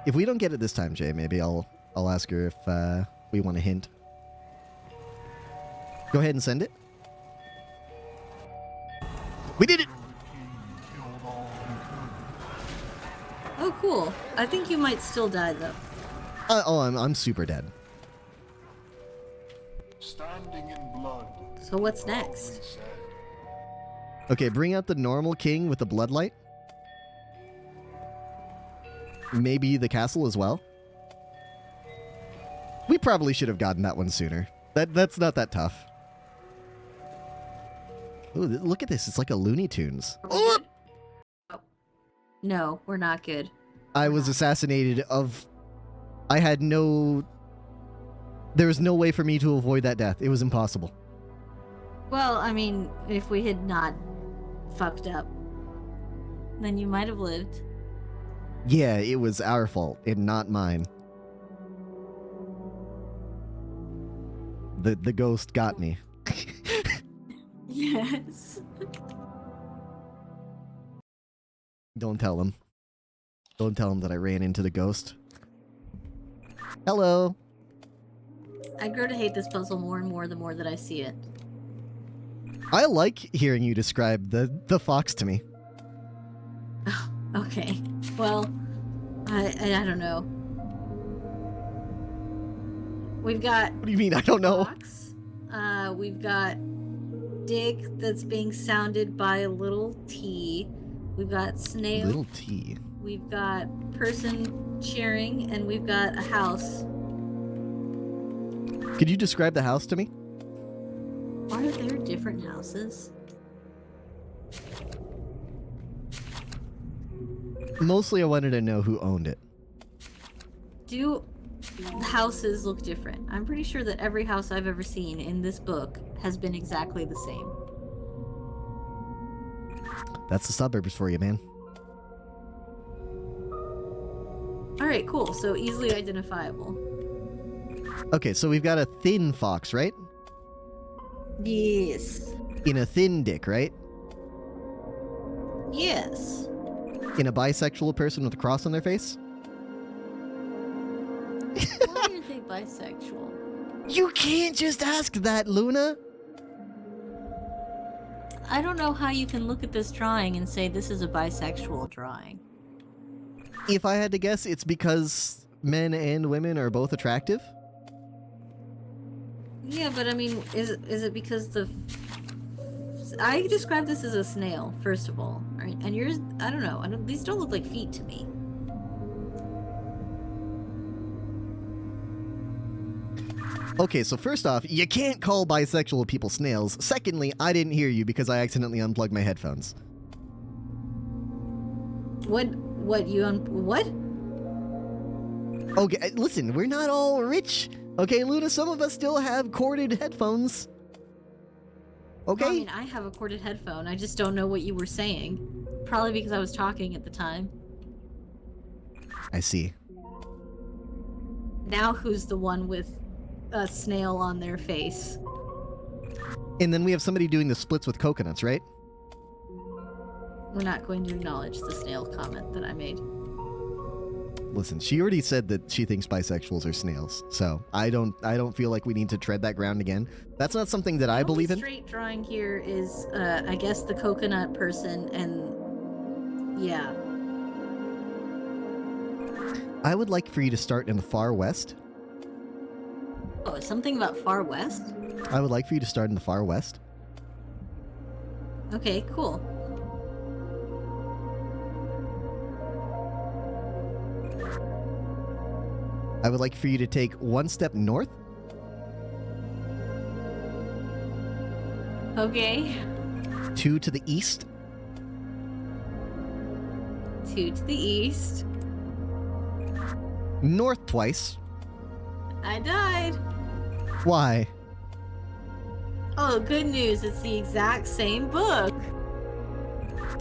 If we don't get it this time, Jay, maybe I'll ask her if we want a hint. Go ahead and send it. We did it! Oh, cool. I think you might still die, though. I'm super dead. Standing in blood. So what's next? Okay, bring out the normal king with the bloodlight. Maybe the castle as well. We probably should have gotten that one sooner. That's not that tough. Ooh, look at this. It's like a Looney Tunes. Oh! No, we're not good. I was assassinated of... I had no... There was no way for me to avoid that death. It was impossible. Well, I mean, if we had not fucked up, then you might have lived. Yeah, it was our fault and not mine. The ghost got me. Yes. Don't tell him. Don't tell him that I ran into the ghost. Hello. I grow to hate this puzzle more and more the more that I see it. I like hearing you describe the fox to me. Okay. Well, I don't know. We've got... What do you mean, I don't know? Fox. We've got dick that's being sounded by a little T. We've got snail. Little T. We've got person cheering, and we've got a house. Could you describe the house to me? Are there different houses? Mostly I wanted to know who owned it. Do the houses look different? I'm pretty sure that every house I've ever seen in this book has been exactly the same. That's the suburbs for you, man. Alright, cool. So easily identifiable. Okay, so we've got a thin fox, right? Yes. In a thin dick, right? Yes. In a bisexual person with a cross on their face? Why are they bisexual? You can't just ask that, Luna! I don't know how you can look at this drawing and say this is a bisexual drawing. If I had to guess, it's because men and women are both attractive? Yeah, but I mean, is it because I describe this as a snail, first of all, right? And yours, I don't know. These don't look like feet to me. Okay, so first off, you can't call bisexual people snails. Secondly, I didn't hear you because I accidentally unplugged my headphones. What? Okay, listen, we're not all rich. Okay, Luna, some of us still have corded headphones. Okay? I mean, I have a corded headphone. I just don't know what you were saying. Probably because I was talking at the time. I see. Now who's the one with a snail on their face? And then we have somebody doing the splits with coconuts, right? We're not going to acknowledge the snail comment that I made. Listen, she already said that she thinks bisexuals are snails, so I don't feel like we need to tread that ground again. That's not something that I believe in. The straight drawing here is, I guess, the coconut person, and yeah. I would like for you to start in the far west. Oh, it's something about far west? I would like for you to start in the far west. Okay, cool. I would like for you to take one step north. Okay. 2 to the east. 2 to the east. North twice. I died. Why? Oh, good news. It's the exact same book.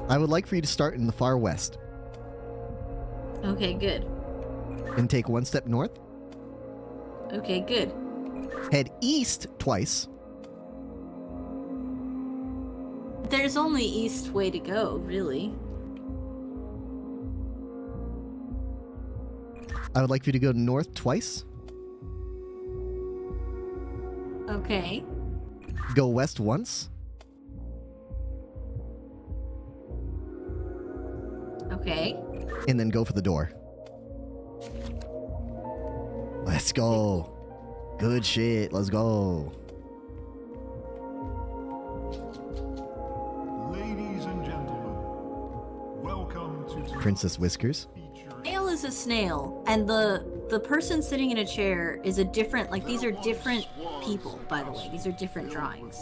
I would like for you to start in the far west. Okay, good. And take one step north. Okay, good. Head east twice. There's only east way to go, really. I would like for you to go north twice. Okay. Go west once. Okay. And then go for the door. Let's go. Good shit. Let's go. Ladies and gentlemen, welcome to tonight's Princess Whiskers. feature. Snail is a snail, and the person sitting in a chair is a different, like, these are different people, by the way. These are different drawings.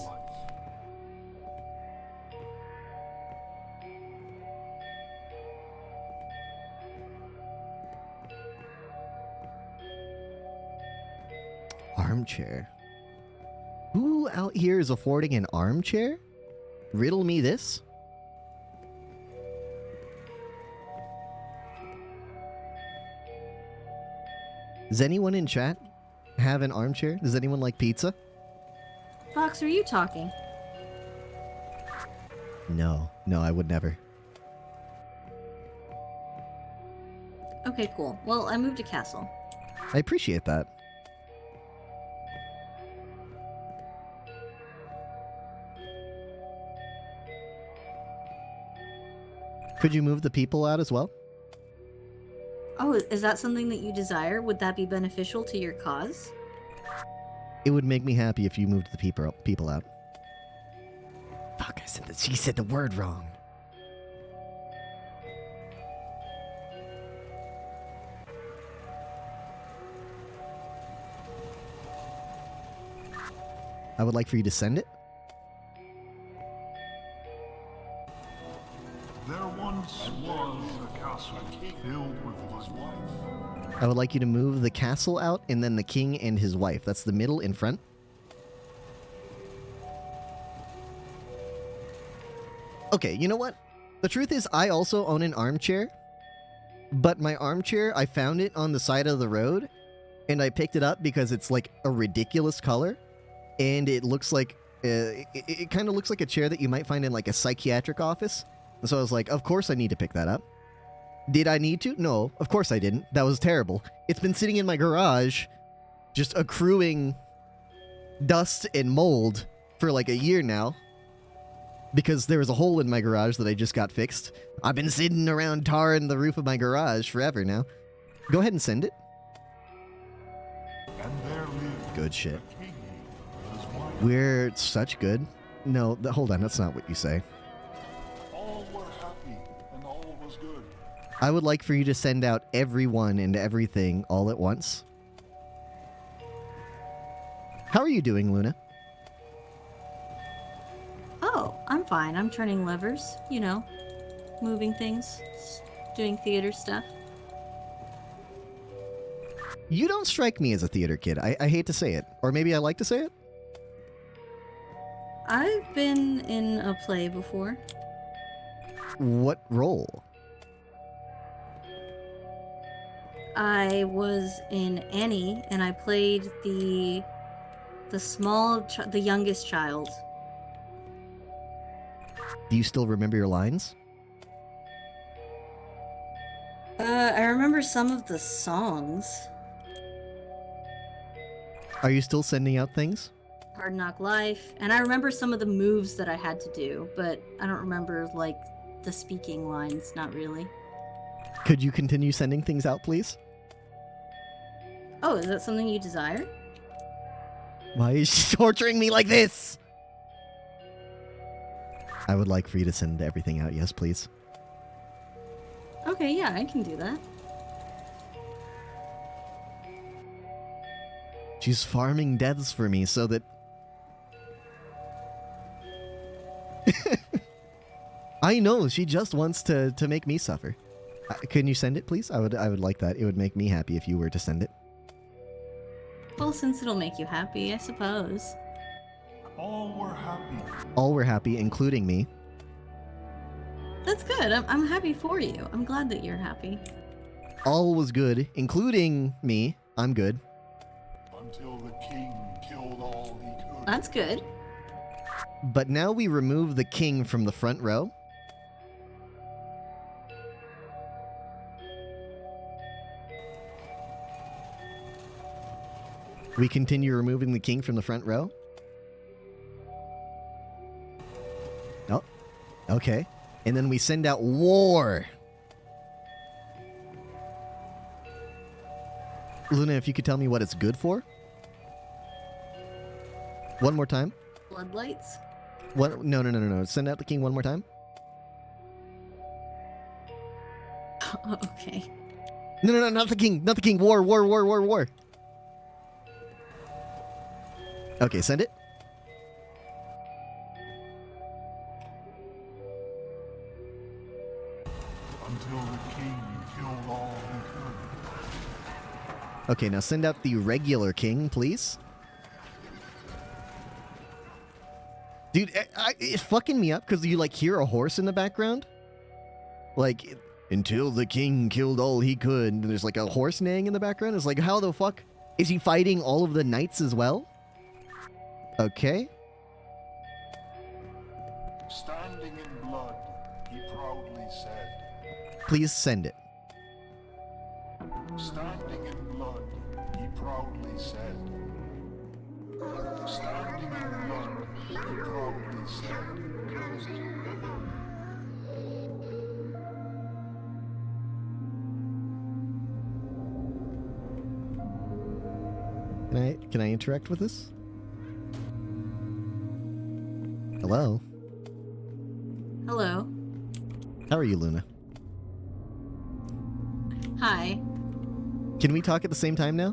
Armchair. Who out here is affording an armchair? Riddle me this. Does anyone in chat have an armchair? Does anyone like pizza? Fox, are you talking? No, I would never. Okay, cool. Well, I moved to castle. I appreciate that. Could you move the people out as well? Oh, is that something that you desire? Would that be beneficial to your cause? It would make me happy if you moved the people out. She said the word wrong. I would like for you to send it. There once was a castle filled with his wife. I would like you to move the castle out and then the king and his wife. That's the middle in front. Okay, you know what? The truth is I also own an armchair. But my armchair, I found it on the side of the road. And I picked it up because it's like a ridiculous color. And it looks like... it kind of looks like a chair that you might find in like a psychiatric office. And so I was like, of course I need to pick that up. Did I need to? No, of course I didn't. That was terrible. It's been sitting in my garage, just accruing dust and mold for like a year now. Because there was a hole in my garage that I just got fixed. I've been sitting around tarring the roof of my garage forever now. Go ahead and send it. And there lived Good shit. a king and his wife. We're such good. No, hold on, that's not what you say. All were happy and all was good. I would like for you to send out everyone and everything all at once. How are you doing, Luna? Oh, I'm fine. I'm turning levers, you know, moving things, doing theater stuff. You don't strike me as a theater kid. I hate to say it. Or maybe I like to say it? I've been in a play before. What role? I was in Annie, and I played the youngest child. Do you still remember your lines? I remember some of the songs. Are you still sending out things? Hard Knock Life, and I remember some of the moves that I had to do, but I don't remember, like, the speaking lines, not really. Could you continue sending things out, please? Oh, is that something you desire? Why is she torturing me like this? I would like for you to send everything out, yes, please. Okay, yeah, I can do that. She's farming deaths for me so that... I know, she just wants to make me suffer. Can you send it, please? I would like that. It would make me happy if you were to send it. Well, since it'll make you happy, I suppose. All were happy. All were happy, including me. That's good. I'm happy for you. I'm glad that you're happy. All was good, including me. I'm good. Until the king killed all he could. That's good. But now we remove the king from the front row. We continue removing the king from the front row. Oh, okay. And then we send out war. Luna, if you could tell me what it's good for. One more time. Floodlights? What? No. Send out the king one more time. Okay. No, not the king. Not the king. War. Okay, send it. Until the king killed all he could. Okay, now send out the regular king, please. Dude, it's fucking me up because you, like, hear a horse in the background. Like, until the king killed all he could. And there's, like, a horse neighing in the background. It's like, how the fuck? Is he fighting all of the knights as well? Okay. Standing in blood, he proudly said. Please send it. Standing in blood, he proudly said. Standing in blood, he proudly said. Can I interact with this? Hello? Hello. How are you, Luna? Hi. Can we talk at the same time now?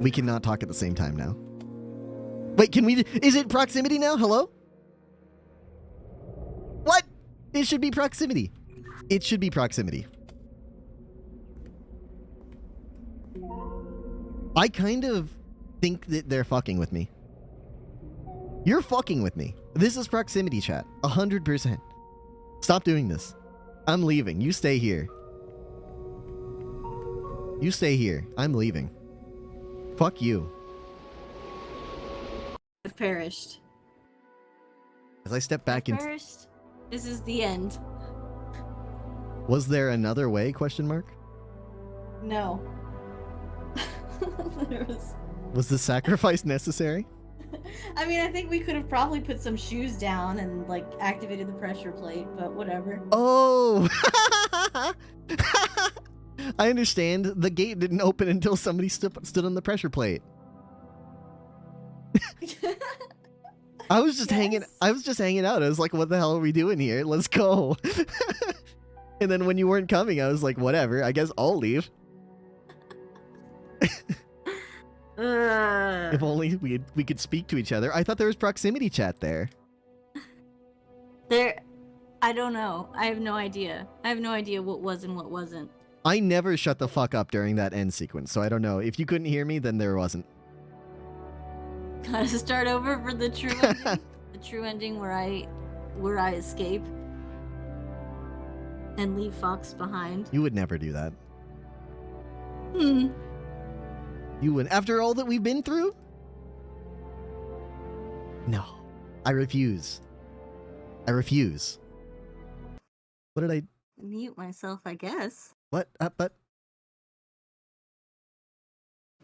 We cannot talk at the same time now. Wait, can we? Is it proximity now? Hello? What? It should be proximity. It should be proximity. I kind of think that they're fucking with me. You're fucking with me. This is proximity chat. 100%. Stop doing this. I'm leaving. You stay here. You stay here. I'm leaving. Fuck you. I've perished. As I step back into... Perished. This is the end. Was there another way? Question mark. No. Was the sacrifice necessary? I mean, I think we could have probably put some shoes down and like activated the pressure plate, but whatever. Oh! I understand. The gate didn't open until somebody stood on the pressure plate. I was just hanging out. I was like, what the hell are we doing here? Let's go. And then when you weren't coming, I was like, whatever, I guess I'll leave. If only we could speak to each other. I thought there was proximity chat there. I don't know. I have no idea. I have no idea what was and what wasn't. I never shut the fuck up during that end sequence, so I don't know. If you couldn't hear me, then there wasn't. Gotta start over for the true ending. The true ending where I escape and leave Fox behind. You would never do that. Hmm. You would, after all that we've been through? No. I refuse. I refuse. What did I... Mute myself, I guess. What? But...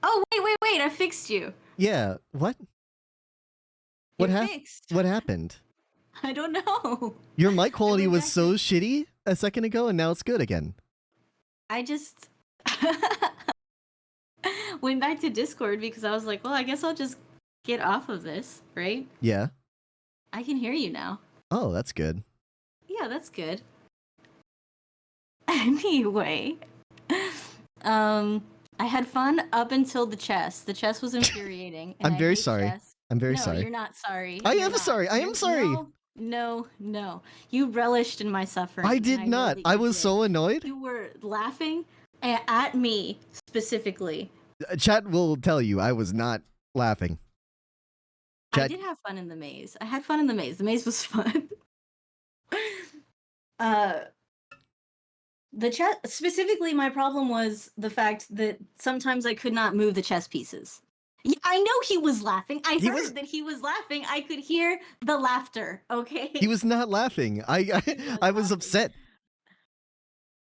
Oh, wait, I fixed you. Yeah, what? What happened? I don't know. Your mic quality was back so shitty a second ago, and now it's good again. I just went back to Discord because I was like, well, I guess I'll just get off of this, right? Yeah. I can hear you now. Oh, that's good. Yeah, that's good. Anyway, I had fun up until the chess. The chess was infuriating. I'm very sorry. Chess. I'm very No, sorry. you're not sorry. I You're am not. sorry. I am sorry. No. You relished in my suffering. I did know not. that I you was did. so annoyed. You were laughing at me specifically. Chat will tell you I was not laughing. I did have fun in the maze. I had fun in the maze. The maze was fun. The chess, specifically, my problem was the fact that sometimes I could not move the chess pieces. I know he was laughing. I heard that he was laughing. I could hear the laughter. Okay. He was not laughing. I was upset.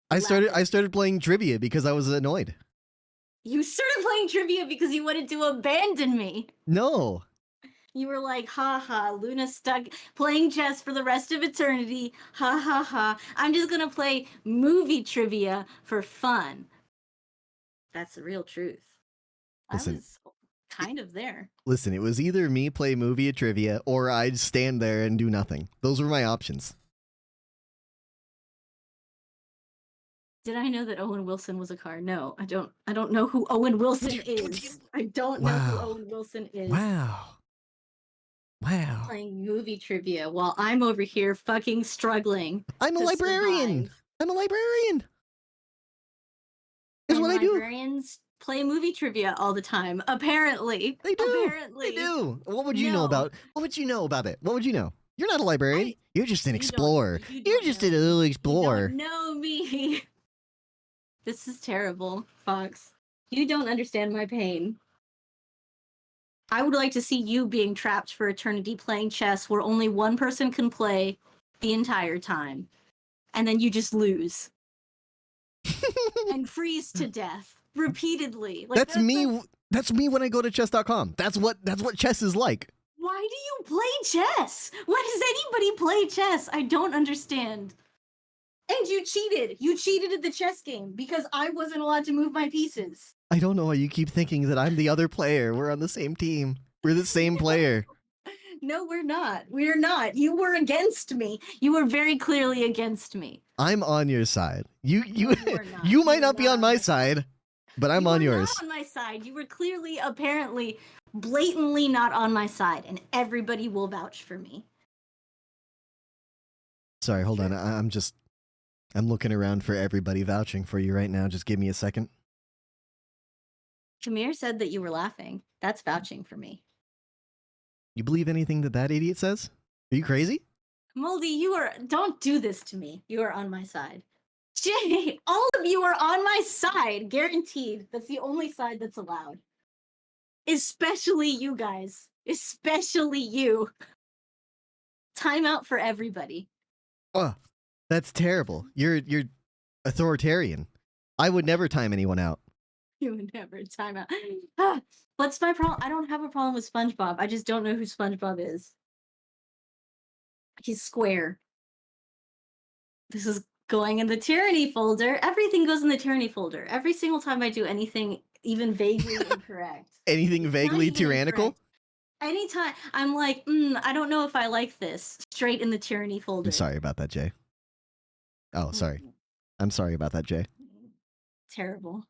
I started playing trivia because I was annoyed. You started playing trivia because you wanted to abandon me. No. You were like, ha ha, Luna's stuck playing chess for the rest of eternity. Ha ha ha. I'm just gonna play movie trivia for fun. That's the real truth. Listen, I was kind of there. Listen, it was either me play movie trivia or I'd stand there and do nothing. Those were my options. Did I know that Owen Wilson was a car? No, I don't know who Owen Wilson is. I don't know who Owen Wilson is. Wow. Playing movie trivia while I'm over here fucking struggling. I'm a librarian. Survive. I'm a librarian. Is what I do. Librarians play movie trivia all the time. Apparently. They do. Apparently. They do. What would you know about? What would you know about it? What would you know? You're not a librarian. You're just an explorer. You're just a little explorer. You don't know me. This is terrible, Fox. You don't understand my pain. I would like to see you being trapped for eternity playing chess where only one person can play the entire time. And then you just lose. And freeze to death repeatedly. Like, that's me. That's me when I go to chess.com. That's what chess is like. Why do you play chess? Why does anybody play chess? I don't understand. And you cheated. You cheated at the chess game because I wasn't allowed to move my pieces. I don't know why you keep thinking that I'm the other player. We're on the same team. We're the same player. No, we're not. We're not. You were against me. You were very clearly against me. I'm on your side. You are not. you might You are not be not on my side, but I'm on you were yours. not on my side. You were clearly, apparently, blatantly not on my side, and everybody will vouch for me. Sorry, hold on. I'm looking around for everybody vouching for you right now. Just give me a second. Kamir said that you were laughing. That's vouching for me. You believe anything that idiot says? Are you crazy? Moldy, don't do this to me. You are on my side. Jay, all of you are on my side. Guaranteed. That's the only side that's allowed. Especially you guys. Especially you. Time out for everybody. Oh, that's terrible. You're authoritarian. I would never time anyone out. You would never time out. What's my problem? I don't have a problem with SpongeBob. I just don't know who SpongeBob is. He's square. This is going in the tyranny folder. Everything goes in the tyranny folder. Every single time I do anything even vaguely incorrect. Anything vaguely tyrannical? Incorrect. Anytime I'm like, I don't know if I like this. Straight in the tyranny folder. I'm sorry about that, Jay. Oh, sorry. I'm sorry about that, Jay. Terrible.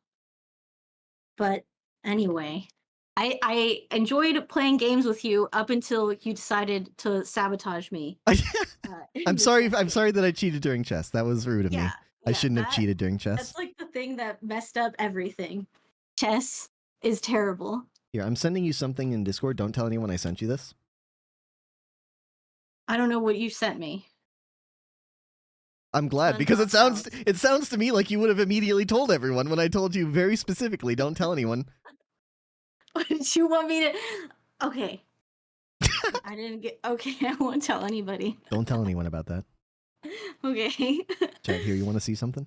But anyway, I enjoyed playing games with you up until you decided to sabotage me. I'm sorry that I cheated during chess. That was rude of me. I shouldn't have cheated during chess. That's like the thing that messed up everything. Chess is terrible. Here, I'm sending you something in Discord. Don't tell anyone I sent you this. I don't know what you sent me. I'm glad, because it sounds to me like you would have immediately told everyone when I told you very specifically, don't tell anyone. What did you want me to? Okay. I didn't get. Okay, I won't tell anybody. Don't tell anyone about that. Okay. Chat, here, you want to see something?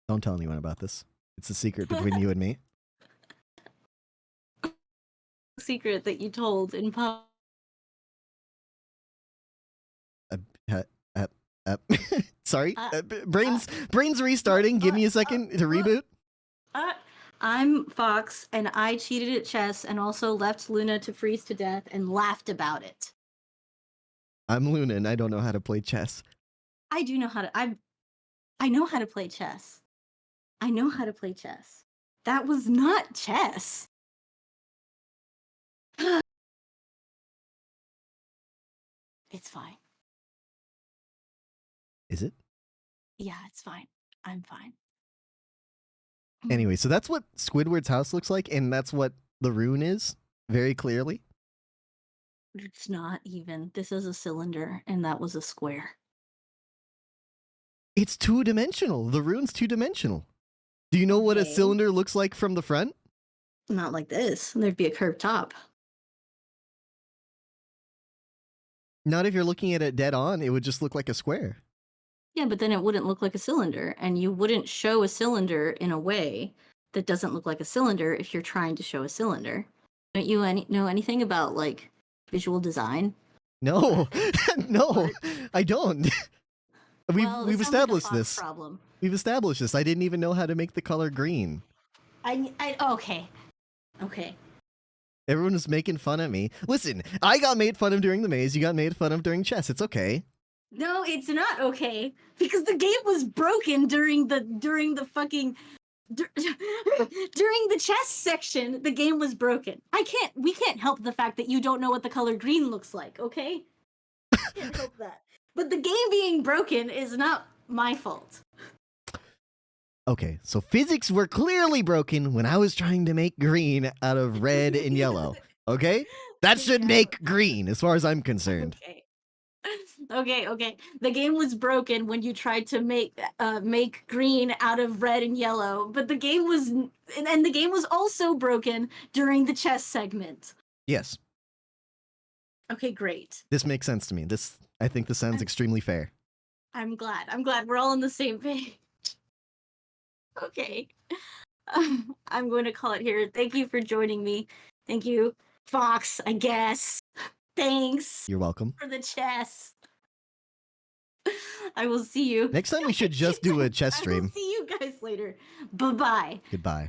Don't tell anyone about this. It's a secret between you and me. Secret that you told in pub. Sorry, brains restarting. Give me a second to reboot. I'm Fox, and I cheated at chess and also left Luna to freeze to death and laughed about it. I'm Luna, and I don't know how to play chess. I do know how to. I know how to play chess. I know how to play chess. That was not chess. It's fine. Is it? Yeah, it's fine. I'm fine. Anyway, so that's what Squidward's house looks like, and that's what the rune is, very clearly. It's not even. This is a cylinder, and that was a square. It's two-dimensional. The rune's two-dimensional. Do you know what a cylinder looks like from the front? Not like this. There'd be a curved top. Not if you're looking at it dead on. It would just look like a square. Yeah, but then it wouldn't look like a cylinder, and you wouldn't show a cylinder in a way that doesn't look like a cylinder if you're trying to show a cylinder. Don't you know anything about, like, visual design? No, no, I don't. We've established like this. Problem. We've established this. I didn't even know how to make the color green. Okay. Everyone was making fun of me. Listen, I got made fun of during the maze. You got made fun of during chess. It's okay. No, it's not okay, because the game was broken during the fucking during the chess section. The game was broken. We can't help the fact that you don't know what the color green looks like, okay? Can't help that. But the game being broken is not my fault. Okay, so physics were clearly broken when I was trying to make green out of red and yellow. Okay? That should make green as far as I'm concerned. Okay. The game was broken when you tried to make green out of red and yellow, but the game was also broken during the chess segment. Yes. Okay, great. This makes sense to me. I think this sounds extremely fair. I'm glad we're all on the same page. Okay. I'm going to call it here. Thank you for joining me. Thank you, Fox, I guess. Thanks. You're welcome. For the chess. I will see you. Next time we should just do a chess stream. I will see you guys later. Bye-bye. Goodbye.